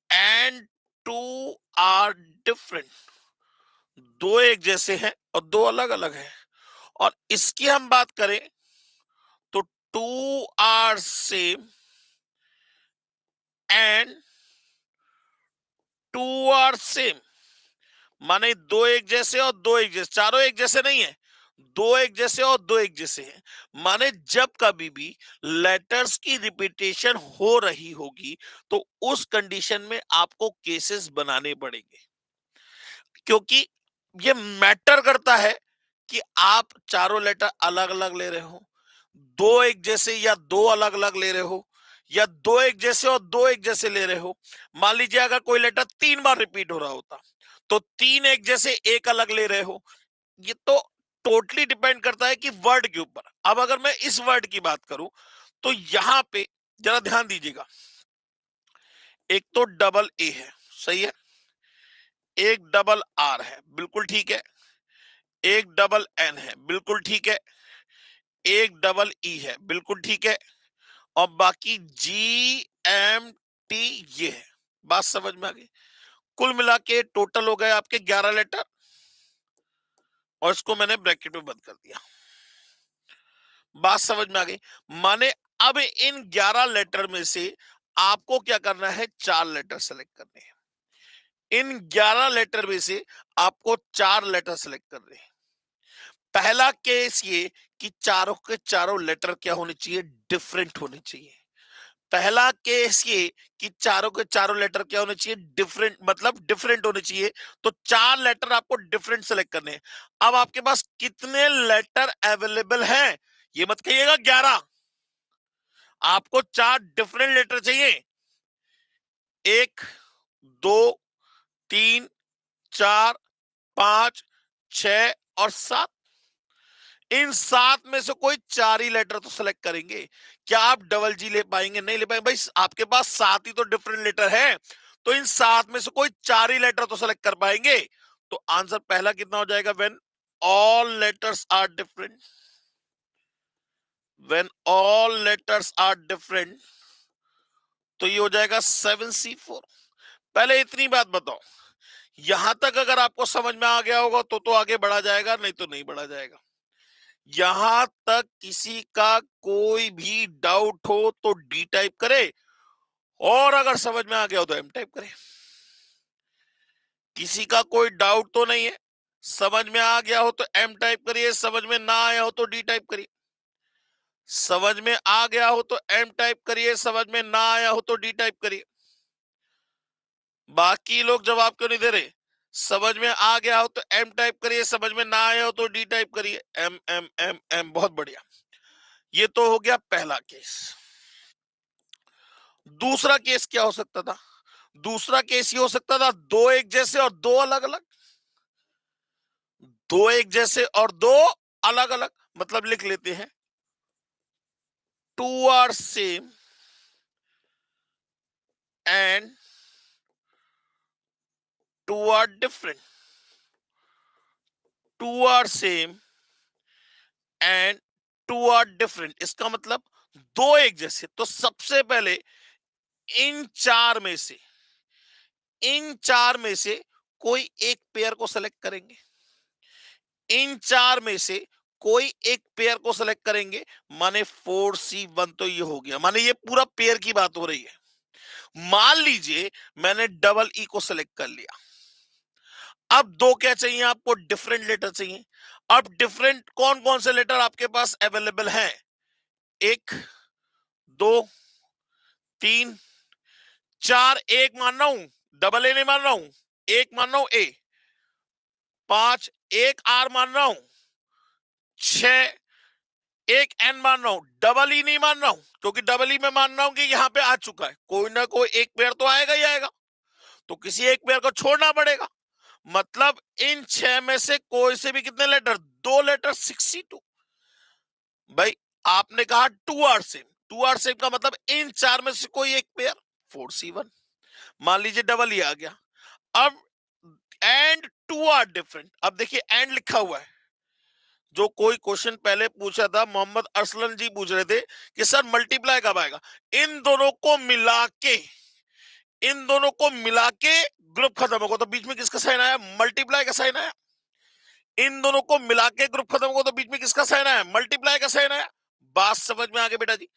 and 2 are different. 2 एक जैसे हैं और 2 अलग अलग हैं। और इसकी हम बात करें तो 2 are same and 2 are same. माने 2 एक जैसे और 2 एक जैसे, चारों एक जैसे नहीं है। 2 एक जैसे और 2 एक जैसे हैं। माने जब कभी भी लेटर्स की रिपीटेशन हो रही होगी तो उस कंडीशन में आपको केसेस बनाने पड़ेंगे, क्योंकि ये मैटर करता है कि आप चारों लेटर अलग अलग ले रहे हो, 2 एक जैसे या 2 अलग अलग ले रहे हो, या 2 एक जैसे और 2 एक जैसे ले रहे हो। मान लीजिए अगर कोई लेटर 3 बार रिपीट हो रहा होता तो 3 एक जैसे एक अलग ले रहे हो। ये तो टोटली डिपेंड करता है कि वर्ड के ऊपर। अब अगर मैं इस वर्ड की बात करूं तो यहां पे जरा ध्यान दीजिएगा। एक तो AA है, सही है। एक RR है, बिल्कुल ठीक है। एक NN है, बिल्कुल ठीक है। एक EE है, बिल्कुल ठीक है। और बाकी GMT ये है। बात समझ में आ गई? कुल मिला के टोटल हो गए आपके 11 लेटर, और इसको मैंने ब्रैकेट में बंद कर दिया। बात समझ में आ गई? माने अब इन 11 लेटर में से आपको क्या करना है, 4 लेटर सेलेक्ट करने हैं। इन 11 लेटर में से आपको 4 लेटर सेलेक्ट करने हैं। पहला केस ये कि चारों के चारों लेटर क्या होने चाहिए, डिफरेंट होने चाहिए। पहला केस ये कि चारों के चारों लेटर क्या होने चाहिए, डिफरेंट, मतलब डिफरेंट होने चाहिए। तो 4 लेटर आपको डिफरेंट सेलेक्ट करने हैं। अब आपके पास कितने लेटर अवेलेबल हैं, ये मत कहिएगा 11, आपको 4 डिफरेंट लेटर चाहिए। 1, 2, 3, 4, 5, 6 और 7। इन 7 में से कोई 4 ही लेटर तो सेलेक्ट करेंगे। क्या आप डबल जी ले पाएंगे? नहीं ले पाएंगे भाई, आपके पास 7 ही तो डिफरेंट लेटर है, तो इन 7 में से कोई 4 ही लेटर तो सेलेक्ट कर पाएंगे। तो आंसर पहला कितना हो जाएगा, when all letters are different. When all letters are different, तो ये हो जाएगा 7C4। पहले इतनी बात बताओ, यहां तक अगर आपको समझ में आ गया होगा तो आगे बढ़ा जाएगा, नहीं तो नहीं बढ़ा जाएगा। यहां तक किसी का कोई भी डाउट हो तो डी टाइप करे, और अगर समझ में आ गया हो तो एम टाइप करे। किसी का कोई डाउट तो नहीं है, समझ में आ गया हो तो एम टाइप करिए, समझ में ना आया हो तो डी टाइप करिए। समझ में आ गया हो तो एम टाइप करिए, समझ में ना आया हो तो डी टाइप करिए। बाकी लोग जवाब क्यों नहीं दे रहे? समझ में आ गया हो तो एम टाइप करिए, समझ में ना आया हो तो डी टाइप करिए। एम एम एम एम, बहुत बढ़िया। ये तो हो गया पहला केस। दूसरा केस क्या हो सकता था? दूसरा केस ये हो सकता था, दो एक जैसे और दो अलग अलग। दो एक जैसे और दो अलग अलग, मतलब लिख लेते हैं, two are same and two are different. Two are same and two are different, इसका मतलब दो एक जैसे। तो सबसे पहले इन चार में से, इन चार में से कोई एक पेयर को सेलेक्ट करेंगे। इन चार में से कोई एक पेयर को सेलेक्ट करेंगे, माने 4C1 तो ये हो गया, माने ये पूरा पेयर की बात हो रही है। मान लीजिए मैंने डबल ई को सेलेक्ट कर लिया। अब दो क्या चाहिए आपको, डिफरेंट लेटर चाहिए। अब डिफरेंट कौन कौन से लेटर आपके पास अवेलेबल हैं? 1, 2, 3, 4। एक मान रहा हूं, डबल ए नहीं मान रहा हूं, एक मान रहा हूं ए। 5, एक आर मान रहा हूं। 6, एक एन मान रहा हूं। डबल ई नहीं मान रहा हूं, क्योंकि डबल ई में मान रहा हूं कि यहां पे आ चुका है, कोई ना कोई एक पेयर तो आएगा ही आएगा, तो किसी एक पेयर को छोड़ना पड़ेगा। मतलब इन 6 में से कोई से भी कितने लेटर, 2 लेटर, 62। भाई आपने कहा two are same, two are same का मतलब इन 4 में से कोई एक पेयर, 4C1। मान लीजिए डबल ई आ गया। अब एंड टू आर डिफरेंट। अब देखिए एंड लिखा हुआ है। जो कोई क्वेश्चन पहले पूछा था, मोहम्मद अरसलन जी पूछ रहे थे कि सर मल्टीप्लाई कब आएगा। इन दोनों को मिला के, इन दोनों को मिला के ग्रुप खत्म होगा, तो बीच में किसका साइन आया, मल्टीप्लाई का साइन आया। इन दोनों को मिला के ग्रुप खत्म होगा, तो बीच में किसका साइन आया, मल्टीप्लाई का साइन आया। बात समझ में आ गई बेटा जी?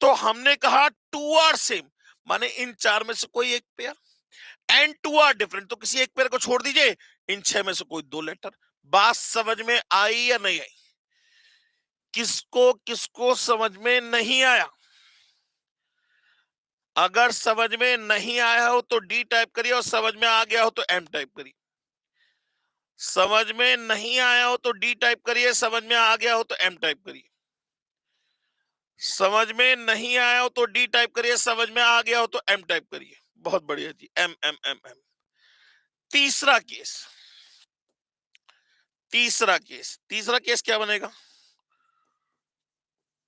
तो हमने कहा टू आर सेम, माने इन 4 में से कोई एक pair, and two are different, तो किसी एक पेयर को छोड़ दीजिए, इन 6 में से कोई 2 लेटर। बात समझ में आई या नहीं आई? किसको किसको समझ में नहीं आया? अगर समझ में नहीं आया हो तो डी टाइप करिए, और समझ में आ गया हो तो एम टाइप करिए। समझ में नहीं आया हो तो डी टाइप करिए, समझ में आ गया हो तो एम टाइप करिए। समझ में नहीं आया हो तो डी टाइप करिए, समझ में आ गया हो तो एम टाइप करिए। बहुत बढ़िया जी, एम एम एम एम। तीसरा केस, तीसरा केस, तीसरा केस क्या बनेगा,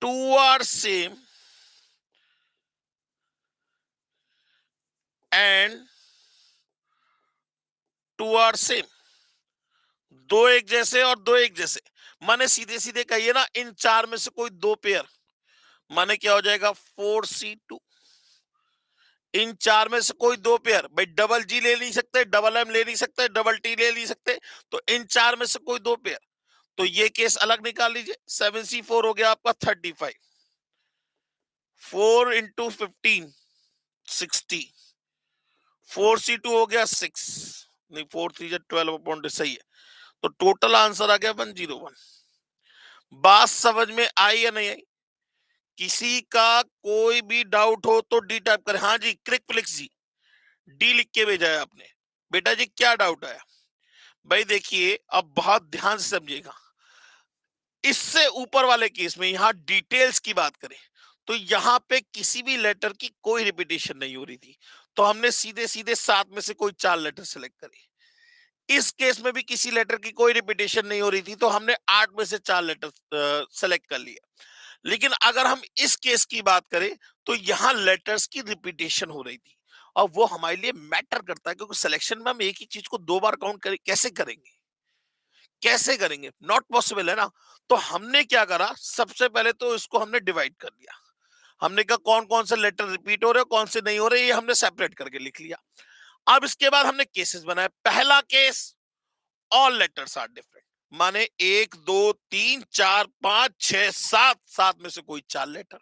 two are same and two are same. दो एक जैसे और दो एक जैसे, माने सीधे सीधे कहिए ना, इन 4 में से कोई 2 पेयर, माने क्या हो जाएगा, 4C2। इन 4 में से कोई 2 पेयर, भाई डबल जी ले नहीं सकते, डबल एम ले नहीं सकते, डबल टी ले नहीं सकते, तो इन 4 में से कोई 2 पेयर। तो ये केस अलग निकाल लीजिए, 7C4 हो गया आपका 35। 4 इंटू 15 60, 4C2 हो गया 6, नहीं 4 3 12 सही है। तो टोटल आंसर आ गया 101। बात समझ में आई या नहीं आई? किसी का कोई भी डाउट हो तो डी टाइप करें। हाँ जी, क्रिक फ्लिक्स जी, डी लिख के भेजा है आपने। बेटा जी क्या डाउट आया? भाई देखिए, अब बहुत ध्यान से समझिएगा। इससे ऊपर वाले केस में यहां डिटेल्स की बात करें तो यहां पे किसी भी लेटर की कोई रिपीटेशन नहीं हो रही थी, तो हमने सीधे सीधे 7 में से कोई 4 लेटर सेलेक्ट करे। इस केस में भी किसी लेटर की कोई रिपीटेशन नहीं हो रही थी, तो हमने 8 में से 4 लेटर सेलेक्ट कर लिया। लेकिन अगर हम इस केस की बात करें तो यहां लेटर्स की रिपीटेशन हो रही थी, और वो हमारे लिए मैटर करता है, क्योंकि सिलेक्शन में हम एक ही चीज को 2 बार काउंट करें, कैसे करेंगे? कैसे करेंगे? नॉट पॉसिबल है ना। तो हमने क्या करा, सबसे पहले तो इसको हमने डिवाइड कर लिया। हमने कहा कौन कौन से लेटर रिपीट हो रहे कौन से नहीं हो रहे, ये हमने सेपरेट करके लिख लिया। अब इसके बाद हमने केसेस बनाए। पहला case, all letters are different, माने 1 2 3 4 5 6 7, 7 में से कोई 4 लेटर।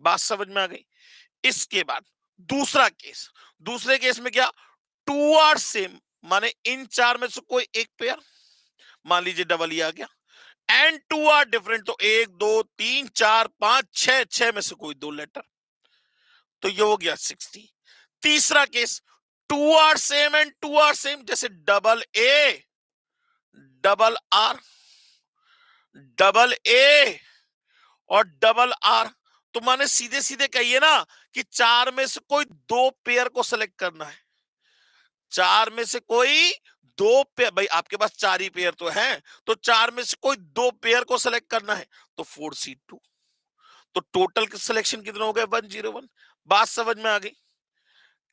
बात समझ में आ गई? इसके बाद दूसरा केस, दूसरे केस में क्या, 2 आर सेम, माने इन 4 में से कोई एक पेयर, मान लीजिए डबल ही आ गया। एंड 2 आर डिफरेंट, तो 1 2 3 4 5 6, 6 में से कोई 2 लेटर, तो ये हो गया 60। तीसरा case, 2 are same and 2 are same, जैसे double A double R, double A और डबल आर, तो माने सीधे सीधे कहिए ना कि 4 में से कोई 2 पेयर को सेलेक्ट करना है। 4 में से कोई 2 पेयर, भाई आपके पास 4 ही पेयर तो हैं, तो 4 में से कोई 2 पेयर को सेलेक्ट करना है, तो 4C2। तो टोटल सिलेक्शन कितना हो गया? 101। बात समझ में आ गई?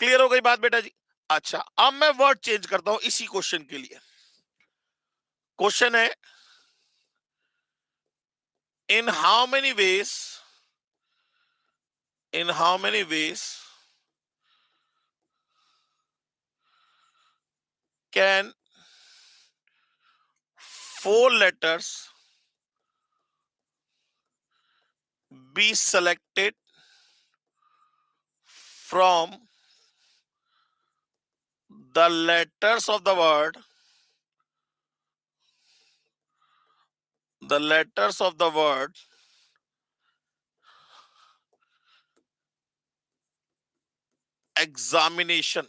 क्लियर हो गई बात बेटा जी? अच्छा, अब मैं वर्ड चेंज करता हूं इसी क्वेश्चन के लिए। क्वेश्चन है, in how many ways, in how many ways can 4 letters be selected from the letters of the word, the letters of the word examination.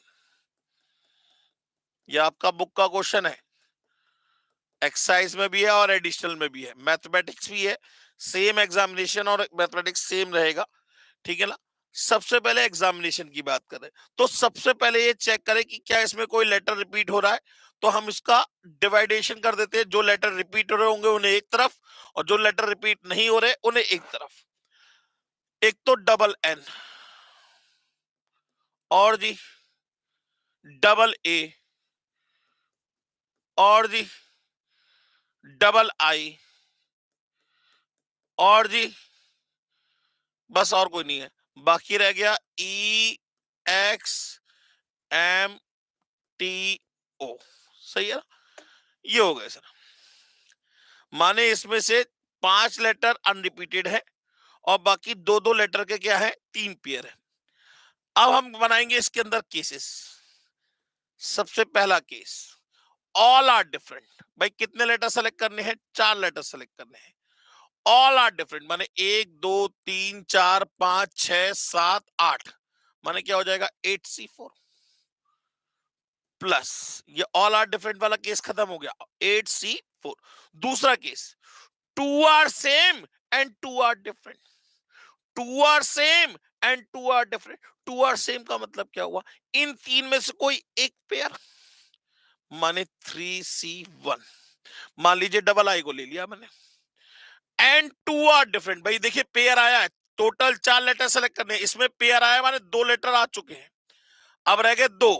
ये आपका बुक का क्वेश्चन है, एक्सरसाइज में भी है और एडिशनल में भी है, मैथमेटिक्स भी है। सेम एग्जामिनेशन और मैथमेटिक्स सेम रहेगा, ठीक है ना। सबसे पहले एग्जामिनेशन की बात करें तो सबसे पहले ये चेक करें कि क्या इसमें कोई लेटर रिपीट हो रहा है। तो हम इसका डिवाइडेशन कर देते हैं, जो लेटर रिपीट हो रहे होंगे उन्हें एक तरफ, और जो लेटर रिपीट नहीं हो रहे उन्हें एक तरफ। एक तो डबल एन, और जी डबल ए, और जी डबल आई, और जी बस और कोई नहीं है। बाकी रह गया ई एक्स एम टी ओ। सही है ना? ये हो गए सर, माने इसमें से 5 लेटर अनरिपीटेड है और बाकी 2 2 लेटर के क्या है, 3 पेयर है। अब हम बनाएंगे इसके अंदर केसेस। सबसे पहला केस, ऑल आर डिफरेंट। भाई कितने लेटर सेलेक्ट करने हैं? 4 लेटर सेलेक्ट करने हैं। ऑल आर डिफरेंट माने 1 2 3 4 5 6 7 8, माने क्या हो जाएगा 8C4 प्लस, ये ऑल आर डिफरेंट वाला केस खत्म हो गया, 8C4। दूसरा case, 2 are same and 2 are different, 2 are same and 2 are different. 2 are same का मतलब क्या हुआ, इन 3 में से कोई एक पेयर, माने 3C1। मान लीजिए डबल आई को ले लिया मैंने, एंड 2 आर डिफरेंट। भाई देखिए पेयर आया है, टोटल 4 लेटर सेलेक्ट करने हैं, इसमें पेयर आया माने 2 लेटर आ चुके हैं, अब रह गए 2।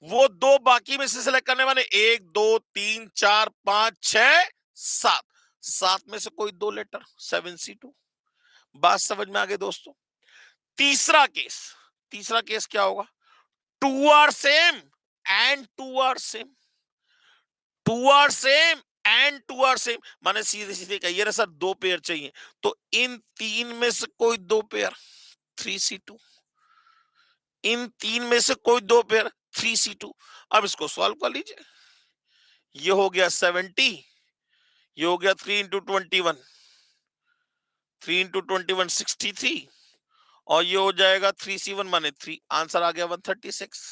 वो 2 बाकी में से सेलेक्ट करने वाले 1 2 3 4 5 6 7, 7 में से कोई 2 लेटर, 7C2। बात समझ में आ गई दोस्तों? तीसरा केस, तीसरा केस क्या होगा, 2 are same and 2 are same, 2 are same and 2 are same, माने सीधे सीधे कहिए ना सर 2 पेयर चाहिए, तो इन 3 में से कोई 2 पेयर, 3C2। इन तीन में से कोई दो पेयर 3C2। अब इसको सॉल्व कर लीजिए। ये हो गया 70, ये हो गया 3 × 21, 3 × 21 63, और ये हो जाएगा 3C1 माने 3। आंसर आ गया 136।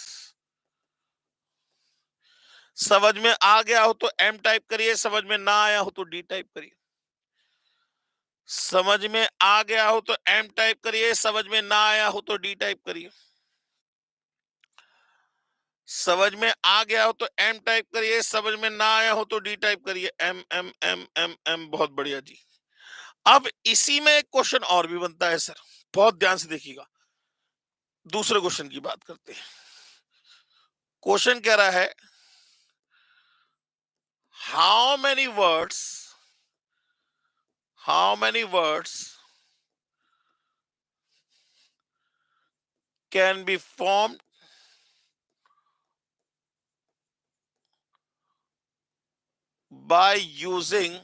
समझ में आ गया हो तो एम टाइप करिए, समझ में ना आया हो तो डी टाइप करिए। समझ में आ गया हो तो एम टाइप करिए, समझ में ना आया हो तो डी टाइप करिए। समझ में आ गया हो तो एम टाइप करिए, समझ में ना आया हो तो डी टाइप करिए। M M M M M, बहुत बढ़िया जी। अब इसी में एक क्वेश्चन और भी बनता है सर, बहुत ध्यान से देखिएगा। दूसरे क्वेश्चन की बात करते हैं। क्वेश्चन कह रहा है how many words can be formed by using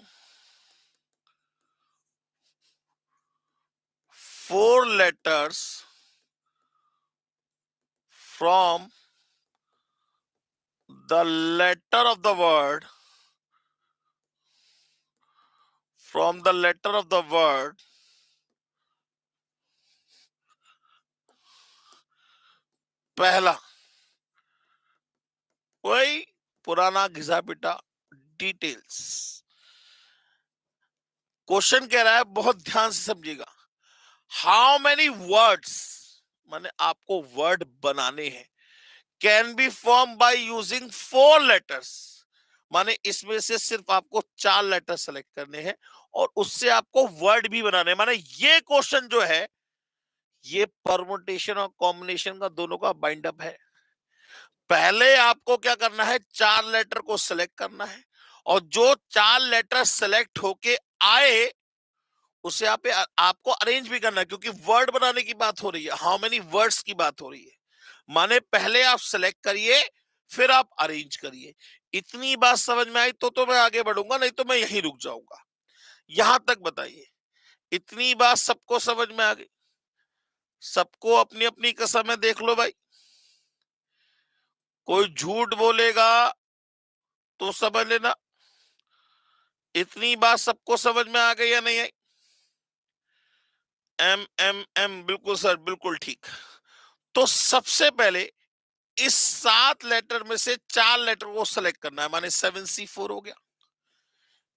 4 letters from the letter of the word पहला, वही पुराना घिसा पिटा डिटेल्स। क्वेश्चन कह रहा है, बहुत ध्यान से समझिएगा, हाउ मेनी वर्ड्स, माने आपको वर्ड बनाने हैं, can be form by using 4 letters, माने इसमें से सिर्फ आपको 4 लेटर सेलेक्ट करने हैं और उससे आपको वर्ड भी बनाने हैं। माने ये क्वेश्चन जो है ये परमुटेशन और कॉम्बिनेशन का दोनों का बाइंड अप है। पहले आपको क्या करना है, 4 लेटर को सिलेक्ट करना है और जो 4 लेटर सेलेक्ट होके आए उसे आपको अरेंज भी करना है, क्योंकि वर्ड बनाने की बात हो रही है, हाउ मेनी वर्ड्स की बात हो रही है। माने पहले आप सिलेक्ट करिए फिर आप अरेंज करिए। इतनी बात समझ में आई तो मैं आगे बढ़ूंगा, नहीं तो मैं यहीं रुक जाऊंगा। यहां तक बताइए, इतनी बात सबको समझ में आ गई? सबको अपनी अपनी कसम है, देख लो भाई। कोई झूठ बोलेगा तो समझ लेना इतनी बात सबको समझ में आ गई या नहीं आई? एम एम एम, बिल्कुल सर, बिल्कुल ठीक। तो सबसे पहले इस 7 लेटर में से 4 लेटर को सेलेक्ट करना है, माने 7C4 हो गया।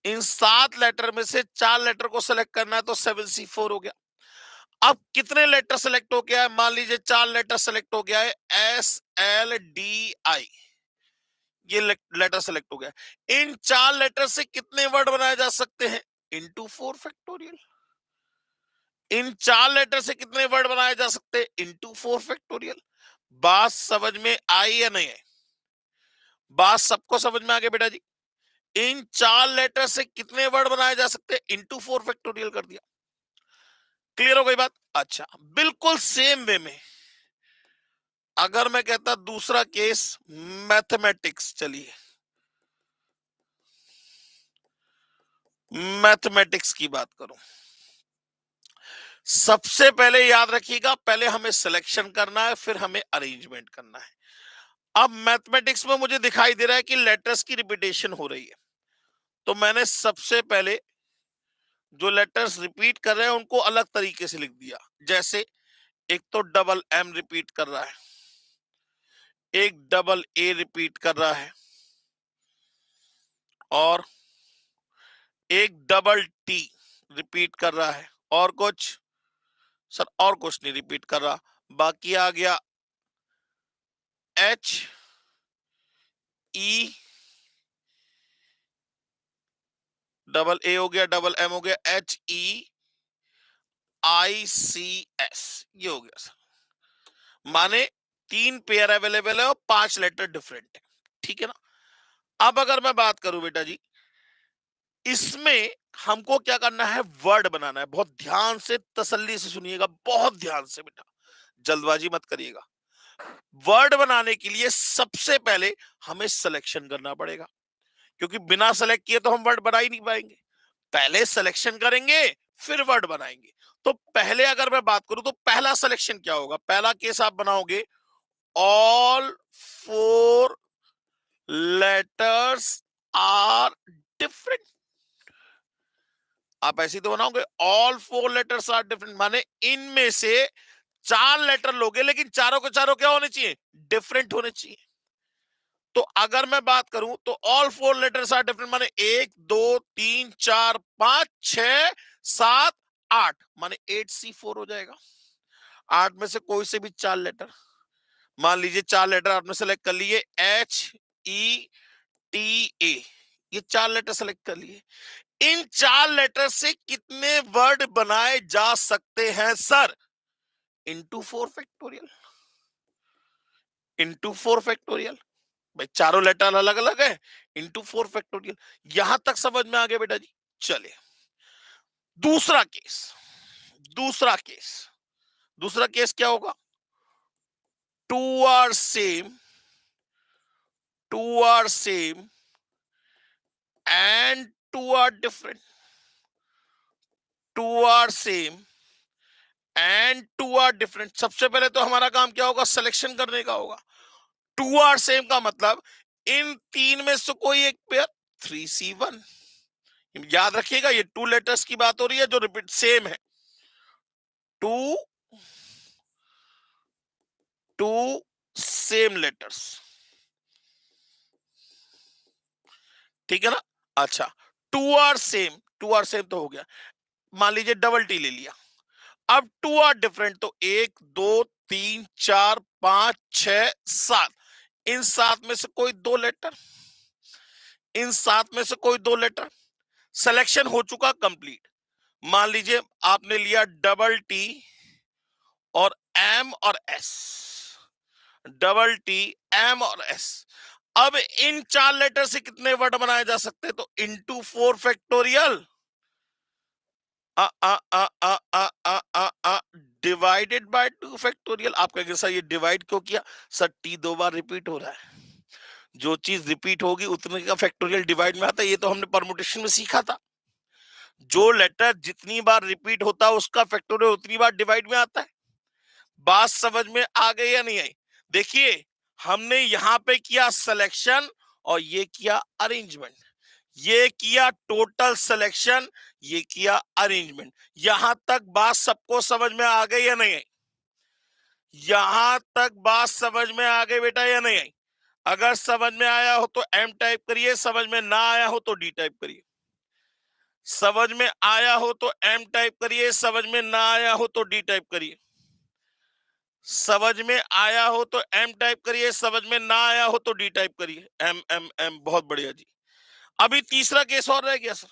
इन 7 लेटर में से 4 लेटर को सेलेक्ट करना है तो 7C4 हो गया। अब कितने लेटर सेलेक्ट हो गया है? मान लीजिए 4 लेटर सेलेक्ट हो गया है, SLDI, ये लेटर सेलेक्ट हो गया। इन 4 लेटर से कितने वर्ड बनाए जा सकते हैं? Into 4 factorial. इन 4 लेटर से कितने वर्ड बनाए जा सकते हैं? Into 4 factorial. बात समझ में आई या नहीं है? बात सबको समझ में आ गई बेटा जी? इन 4 लेटर से कितने वर्ड बनाए जा सकते हैं? इंटू 4 फैक्टोरियल कर दिया। क्लियर हो गई बात? अच्छा, बिल्कुल सेम वे में अगर मैं कहता दूसरा केस मैथमेटिक्स, चलिए मैथमेटिक्स की बात करूं। सबसे पहले याद रखिएगा, पहले हमें सिलेक्शन करना है फिर हमें अरेंजमेंट करना है। अब मैथमेटिक्स में मुझे दिखाई दे रहा है कि लेटर्स की रिपीटेशन हो रही है, तो मैंने सबसे पहले जो लेटर्स रिपीट कर रहे हैं उनको अलग तरीके से लिख दिया। जैसे एक तो डबल एम रिपीट कर रहा है, एक डबल ए रिपीट कर रहा है, और एक डबल टी रिपीट कर रहा है, और कुछ सर, और कुछ नहीं रिपीट कर रहा। बाकी आ गया एच ई, डबल ए हो गया, डबल एम हो गया, HEICS, ये हो गया सर। माने 3 पेयर अवेलेबल है और 5 लेटर डिफरेंट है, ठीक है ना? अब अगर मैं बात करूं बेटा जी, इसमें हमको क्या करना है? वर्ड बनाना है। बहुत ध्यान से तसल्ली से सुनिएगा, बहुत ध्यान से बेटा, जल्दबाजी मत करिएगा। वर्ड बनाने के लिए सबसे पहले हमें सिलेक्शन करना पड़ेगा, क्योंकि बिना सेलेक्ट किए तो हम वर्ड बना ही नहीं पाएंगे। पहले सिलेक्शन करेंगे फिर वर्ड बनाएंगे। तो पहले अगर मैं बात करूं तो पहला सिलेक्शन क्या होगा, पहला केस आप बनाओगे all four letters are different. आप ऐसे ही तो बनाओगे all four letters are different, माने इनमें से चार लेटर लोगे लेकिन चारों के चारों क्या होने चाहिए, डिफरेंट होने चाहिए। तो अगर मैं बात करूं तो all four letters are different माने 1 2 3 4 5 6 7 8 माने 8C4 हो जाएगा। 8 में से कोई से भी चार लेटर, मान लीजिए चार लेटर आपने सेलेक्ट कर लिए HETA, ये चार लेटर सेलेक्ट कर लिए। इन चार लेटर से कितने वर्ड बनाए जा सकते हैं sir, into 4 factorial, into 4 factorial. भाई चारों लेटर अलग अलग है, इंटू 4 फैक्टोरियल। यहां तक समझ में आ गया बेटा जी। चलिए दूसरा केस, दूसरा केस, दूसरा केस क्या होगा, two are same, two are same and two are different, two are same and two are different. सबसे पहले तो हमारा काम क्या होगा, सिलेक्शन करने का होगा। टू आर सेम का मतलब इन तीन में से कोई एक पेयर 3C1। याद रखिएगा ये टू लेटर्स की बात हो रही है जो रिपीट सेम है, टू टू सेम लेटर्स, ठीक है ना। अच्छा two are same, two are same तो हो गया, मान लीजिए डबल टी ले लिया। अब टू आर डिफरेंट तो 1 2 3 4 5 6 7, इन सात में से कोई दो लेटर, इन सात में से कोई दो लेटर, सिलेक्शन हो चुका कंप्लीट। मान लीजिए आपने लिया डबल टी और एम और एस, डबल टी एम और एस। अब इन चार लेटर से कितने वर्ड बनाए जा सकते हैं, तो into 4 factorial divided bye 2 factorial. आप कहेंगे सर ये डिवाइड क्यों किया, सर टी दो बार रिपीट हो रहा है, जो चीज रिपीट होगी उतने का फैक्टोरियल डिवाइड में आता है, ये तो हमने परमुटेशन में सीखा था। जो लेटर जितनी बार रिपीट होता है उसका फैक्टोरियल उतनी बार डिवाइड में आता है। बात समझ में आ गई या नहीं आई। देखिए हमने यहां पे किया सिलेक्शन और ये किया अरेंजमेंट, ये किया टोटल सिलेक्शन, ये किया अरेंजमेंट। यहां तक बात सबको समझ में आ गई या नहीं आई, यहां तक बात समझ में आ गई बेटा या नहीं आई। अगर समझ में आया हो तो एम टाइप करिए, समझ में ना आया हो तो डी टाइप करिए। समझ में आया हो तो एम टाइप करिए, समझ में ना आया हो तो डी टाइप करिए। समझ में आया हो तो एम टाइप करिए, समझ में ना आया हो तो डी टाइप करिए। एम एम एम, बहुत बढ़िया जी। अभी तीसरा केस और रह गया सर,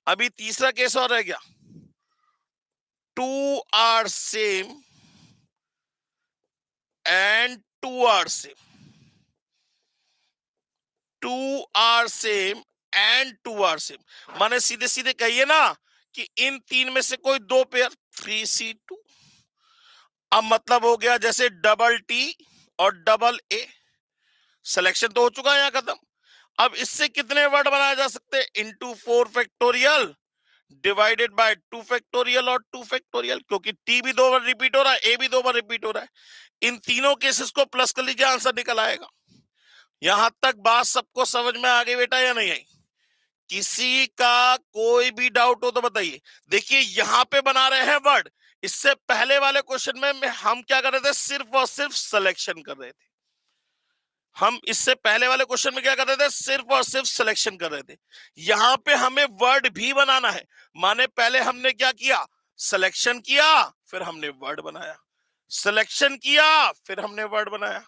अभी तीसरा केस और रह गया, two are same and two are same, two are same and two are same. माने सीधे सीधे कहिए ना कि इन तीन में से कोई दो पेयर 3C2। अब मतलब हो गया जैसे डबल टी और डबल ए, सिलेक्शन तो हो चुका है यहां खत्म। अब इससे कितने वर्ड बनाए जा सकते हैं, into 4 factorial divided bye 2 factorial और 2 फैक्टोरियल, क्योंकि टी भी दो बार रिपीट हो रहा है, ए भी दो बार रिपीट हो रहा है। इन तीनों केसेस को प्लस कर लीजिए, आंसर निकल आएगा। यहां तक बात सबको समझ में आ गई बेटा या नहीं आई, किसी का कोई भी डाउट हो तो बताइए। देखिए यहां पे बना रहे हैं वर्ड, इससे पहले वाले क्वेश्चन में हम क्या कर रहे थे, सिर्फ और सिर्फ सिलेक्शन कर रहे थे। हम इससे पहले वाले क्वेश्चन में क्या कर रहे थे, सिर्फ और सिर्फ सिलेक्शन कर रहे थे। यहां पे हमें वर्ड भी बनाना है, माने पहले हमने क्या किया, सिलेक्शन किया फिर हमने वर्ड बनाया, सिलेक्शन किया फिर हमने वर्ड बनाया,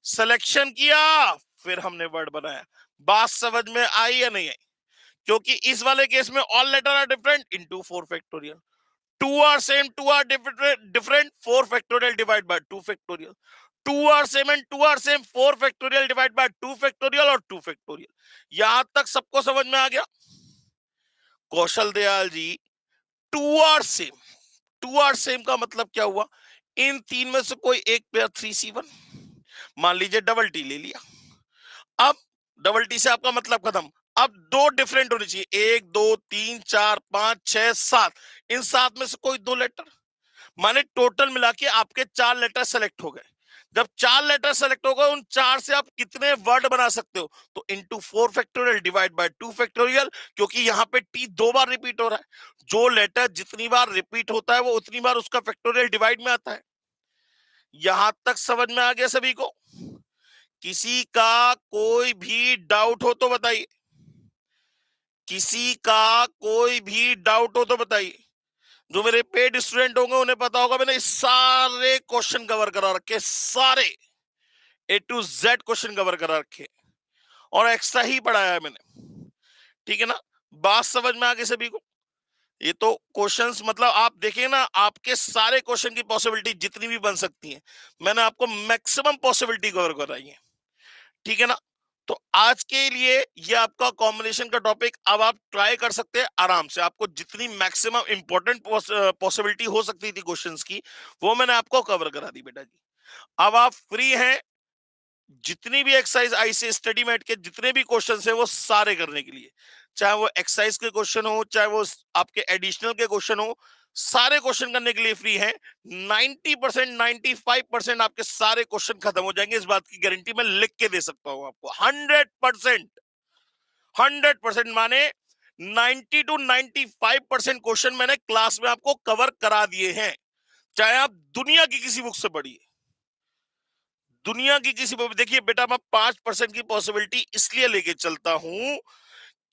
सिलेक्शन किया फिर हमने वर्ड बनाया। बात समझ में आई या नहीं आई, क्योंकि इस वाले केस में all letter are different into 4 factorial, two are same two are different 4 factorial divide by 2 factorial, two are same and two are same 4 factorial divide by 2 factorial और 2 फैक्टोरियल। यहां तक सबको समझ में आ गया। Kaushal Dayal ji, two are same, two are same का मतलब क्या हुआ, इन तीन में से कोई एक पेयर 3C1, मान लीजिए डबल टी ले लिया। अब डबल टी से आपका मतलब खत्म, अब दो डिफरेंट होनी चाहिए, 1 2 3 4 5 6 7, इन 7 में से कोई 2 लेटर, माने टोटल मिला के आपके 4 लेटर सेलेक्ट हो गए। जब 4 लेटर सेलेक्ट हो गए, उन 4 से आप कितने वर्ड बना सकते हो, तो into 4 factorial divide by 2 factorial, क्योंकि यहां पे टी 2 बार रिपीट हो रहा है, जो लेटर जितनी बार रिपीट होता है वो उतनी बार उसका फैक्टोरियल डिवाइड में आता है। यहां तक समझ में आ गया सभी को? किसी का कोई भी डाउट हो तो बताइए, किसी का कोई भी डाउट हो तो बताइए। जो मेरे पेड स्टूडेंट होंगे उन्हें पता होगा, मैंने सारे क्वेश्चन कवर करा रखे, सारे A to Z question cover करा रखे, और एक्स्ट्रा ही पढ़ाया है मैंने, ठीक है ना? बात समझ में आ गई सभी को? ये तो क्वेश्चंस मतलब आप देखिए ना, आपके सारे क्वेश्चन की पॉसिबिलिटी जितनी भी बन सकती है, मैंने आपको मैक्सिमम पॉसिबिलिटी कवर कराई है, ठीक है ना? तो आज के लिए ये आपका कॉम्बिनेशन का टॉपिक, अब आप ट्राई कर सकते हैं आराम से, आपको जितनी मैक्सिमम इंपॉर्टेंट पॉसिबिलिटी हो सकती थी क्वेश्चंस की, वो मैंने आपको कवर करा दी बेटा जी। अब आप फ्री हैं जितनी भी एक्सरसाइज आई से स्टडी मैट के जितने भी क्वेश्चन है वो सारे करने के लिए, चाहे वो एक्सरसाइज के क्वेश्चन हो, चाहे वो आपके एडिशनल के क्वेश्चन हो, सारे क्वेश्चन करने के लिए फ्री है। 90% 95% आपके सारे क्वेश्चन खत्म हो जाएंगे, इस बात की गारंटी मैं लिख के दे सकता हूं आपको। 100%, 100% माने 90 to 95% क्वेश्चन मैंने क्लास में आपको कवर करा दिए हैं, चाहे आप दुनिया की किसी बुक से पढ़िए, दुनिया की किसी बुक। देखिए बेटा, मैं 5% की पॉसिबिलिटी इसलिए लेके चलता हूं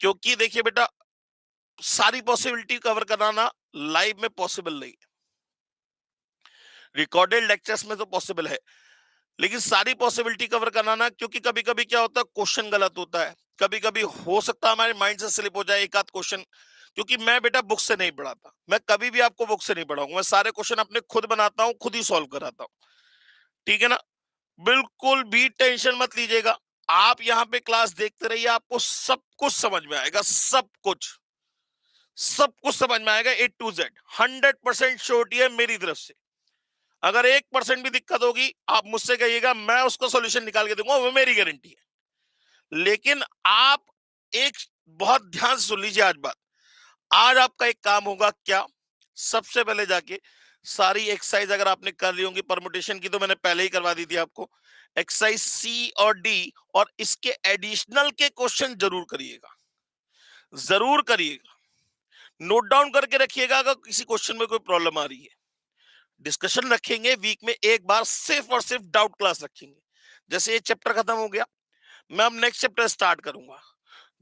क्योंकि देखिए बेटा, सारी पॉसिबिलिटी कवर कराना लाइव में पॉसिबल नहीं है, रिकॉर्डेड लेक्चर्स में तो पॉसिबल है, लेकिन सारी पॉसिबिलिटी कवर कराना, क्योंकि कभी कभी क्या होता है क्वेश्चन गलत होता है, कभी कभी हो सकता है हमारे माइंड से स्लिप हो जाए एक आध क्वेश्चन, क्योंकि मैं बेटा बुक से नहीं पढ़ाता, मैं कभी भी आपको बुक से नहीं पढ़ाऊंगा, मैं सारे क्वेश्चन अपने खुद बनाता हूं, खुद ही सॉल्व कराता हूं, ठीक है ना? बिल्कुल भी टेंशन मत लीजिएगा, आप यहाँ पे क्लास देखते रहिए, आपको सब कुछ समझ में आएगा, सब कुछ, सब कुछ समझ में आएगा, A to Z। 100% श्योरिटी है मेरी तरफ से। अगर 1% भी दिक्कत होगी, आप मुझसे कहिएगा, मैं उसको सॉल्यूशन निकाल के दूंगा, वो मेरी गारंटी है। लेकिन आप एक बहुत ध्यान से सुन लीजिए आज बात, आज आपका एक काम होगा क्या, सबसे पहले जाके सारी एक्सरसाइज अगर आपने कर ली होंगी, परमुटेशन की तो मैंने पहले ही करवा दी थी आपको, एक्सरसाइज सी और डी और इसके एडिशनल के क्वेश्चन जरूर करिएगा, जरूर करिएगा, नोट डाउन करके रखिएगा अगर किसी क्वेश्चन में कोई प्रॉब्लम आ रही है। डिस्कशन रखेंगे वीक में एक बार, सिर्फ और सिर्फ डाउट क्लास रखेंगे। जैसे ये चैप्टर खत्म हो गया, मैं अब नेक्स्ट चैप्टर स्टार्ट करूंगा,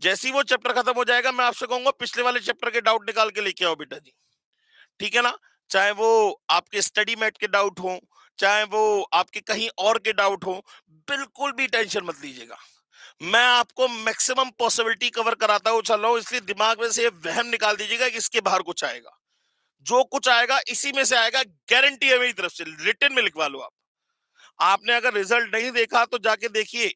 जैसे ही वो चैप्टर खत्म हो जाएगा मैं आपसे कहूंगा पिछले वाले चैप्टर के डाउट निकाल के लेके आओ बेटा जी, ठीक है ना? चाहे वो आपके स्टडी मैट के डाउट हो, चाहे वो आपके कहीं और के डाउट हो, बिल्कुल भी टेंशन मत लीजिएगा, मैं आपको मैक्सिमम पॉसिबिलिटी कवर कराता हुआ चल रहा हूं, इसलिए दिमाग में से ये वहम निकाल दीजिएगा कि इसके बाहर कुछ आएगा, जो कुछ आएगा इसी में से आएगा, गारंटी है मेरी तरफ से, रिटन में लिखवा लो आप। आपने अगर रिजल्ट नहीं देखा तो जाके देखिए,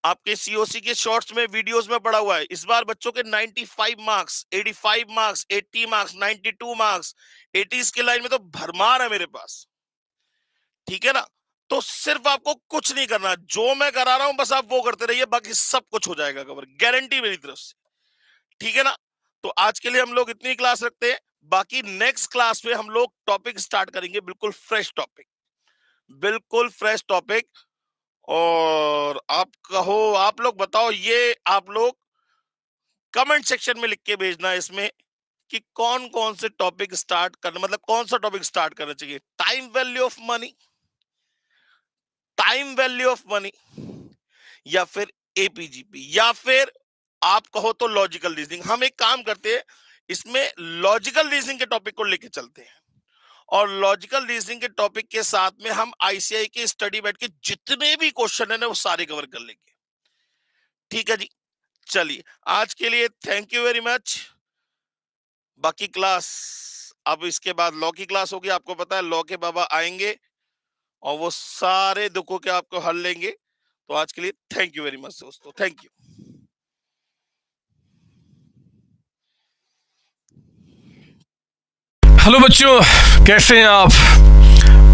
आपके सीओसी के शॉर्ट्स में वीडियोस में पड़ा हुआ है, इस बार बच्चों के 95 marks, 85 marks, 80 marks, 92 marks, 80s की लाइन में तो भरमार है मेरे पास, ठीक है ना? तो सिर्फ आपको कुछ नहीं करना, जो मैं करा रहा हूं बस आप वो करते रहिए, बाकी सब कुछ हो जाएगा कवर, गारंटी मेरी तरफ से, ठीक है ना? तो आज के लिए हम लोग इतनी क्लास रखते हैं, बाकी नेक्स्ट क्लास में हम लोग टॉपिक स्टार्ट करेंगे, बिल्कुल फ्रेश टॉपिक, बिल्कुल फ्रेश टॉपिक। और आप कहो, आप लोग बताओ, ये आप लोग कमेंट सेक्शन में लिख के भेजना इसमें कि कौन कौन से टॉपिक स्टार्ट करना, मतलब कौन सा टॉपिक स्टार्ट करना चाहिए, time value of money, time value of money, या फिर एपीजीपी, या फिर आप कहो तो लॉजिकल रीजनिंग। हम एक काम करते हैं, इसमें लॉजिकल रीजनिंग के टॉपिक को लेके चलते हैं, और लॉजिकल रीजनिंग के टॉपिक के साथ में हम आईसीआई के स्टडी बैठ के जितने भी क्वेश्चन है ना वो सारे कवर कर लेंगे, ठीक है जी? चलिए, आज के लिए थैंक यू वेरी मच। बाकी क्लास, अब इसके बाद लॉ की क्लास होगी, आपको पता है लॉ के बाबा आएंगे और वो सारे दुखों के आपको हल लेंगे। तो आज के लिए थैंक यू वेरी मच दोस्तों, थैंक यू। हेलो बच्चों, कैसे हैं आप?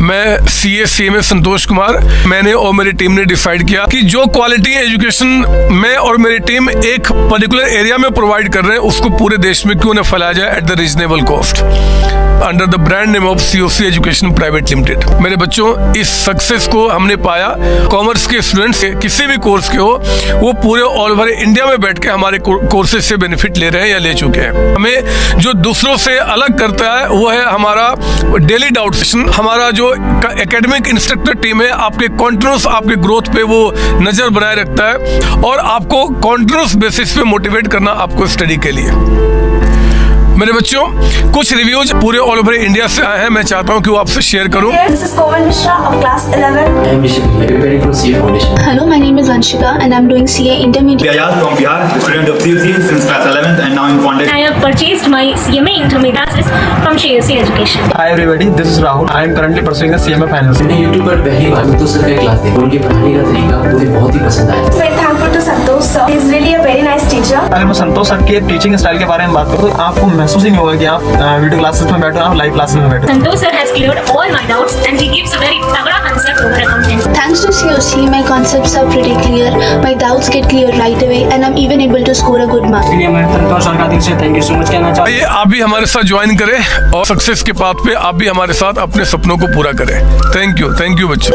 मैं CA संतोष कुमार, मैंने और मेरी टीम ने डिसाइड किया कि जो क्वालिटी एजुकेशन मैं और मेरी टीम एक पर्टिकुलर एरिया में प्रोवाइड कर रहे हैं उसको पूरे देश में क्यों न फैलाया जाए at the reasonable cost under the brand name of COC education private limited. मेरे बच्चों, इस सक्सेस को हमने पाया, कॉमर्स के स्टूडेंट्स किसी भी कोर्स के हो वो पूरे ऑल ओवर इंडिया में बैठ के हमारे कोर्सेज से बेनिफिट ले रहे हैं या ले चुके हैं। हमें जो दूसरों से अलग करता है वो है हमारा डेली डाउट सेशन। हमारा जो एकेडमिक इंस्ट्रक्टर टीम है आपके कॉन्टिन्यूस आपके ग्रोथ पे वो नजर बनाए रखता है और आपको कॉन्टिन्यूस बेसिस पे मोटिवेट करना आपको स्टडी के लिए। मेरे बच्चों, कुछ रिव्यूज पूरे ऑल ओवर इंडिया से आए हैं, मैं चाहता हूं कि वो आपसे शेयर करूं। This is Komal Mishra of class 11. I am Rishik, preparing for CA Foundation. Hello, my name is Anshika and I'm doing CA Intermediate. Ayaz from Bihar, student of COC since class 11th and now in foundation. I have purchased my CMA Intermediate from CSC Education. Hi everybody, this is Rahul. I am currently pursuing the CMA Finance. मैंने YouTube पर पहली बार तो sir का class देखा, उनके पढ़ाने का तरीका मुझे बहुत ही पसंद आया। Very thankful to Santosh sir. He is really a very nice teacher. अगर मैं संतोष सर के टीचिंग स्टाइल के बारे में बात करूँ तो आपको महसूस ही नहीं होगा कि आप वीडियो क्लासेस में बैठो, आप लाइव क्लासेस में बैठो। Santosh sir has cleared all my doubts and he gives a very तगड़ा concept over accountancy. Thanks to COC, my concepts are pretty clear, my doubts get clear right away and I'm even able to score a good mark. इसलिए मैं संतोष sir का दिल से thank you so much कहना चाहता हूँ। आइए आप भी हमारे साथ ज्वाइन करें और सक्सेस के पाथ पे आप भी हमारे साथ अपने सपनों को पूरा करें। थैंक यू बच्चों।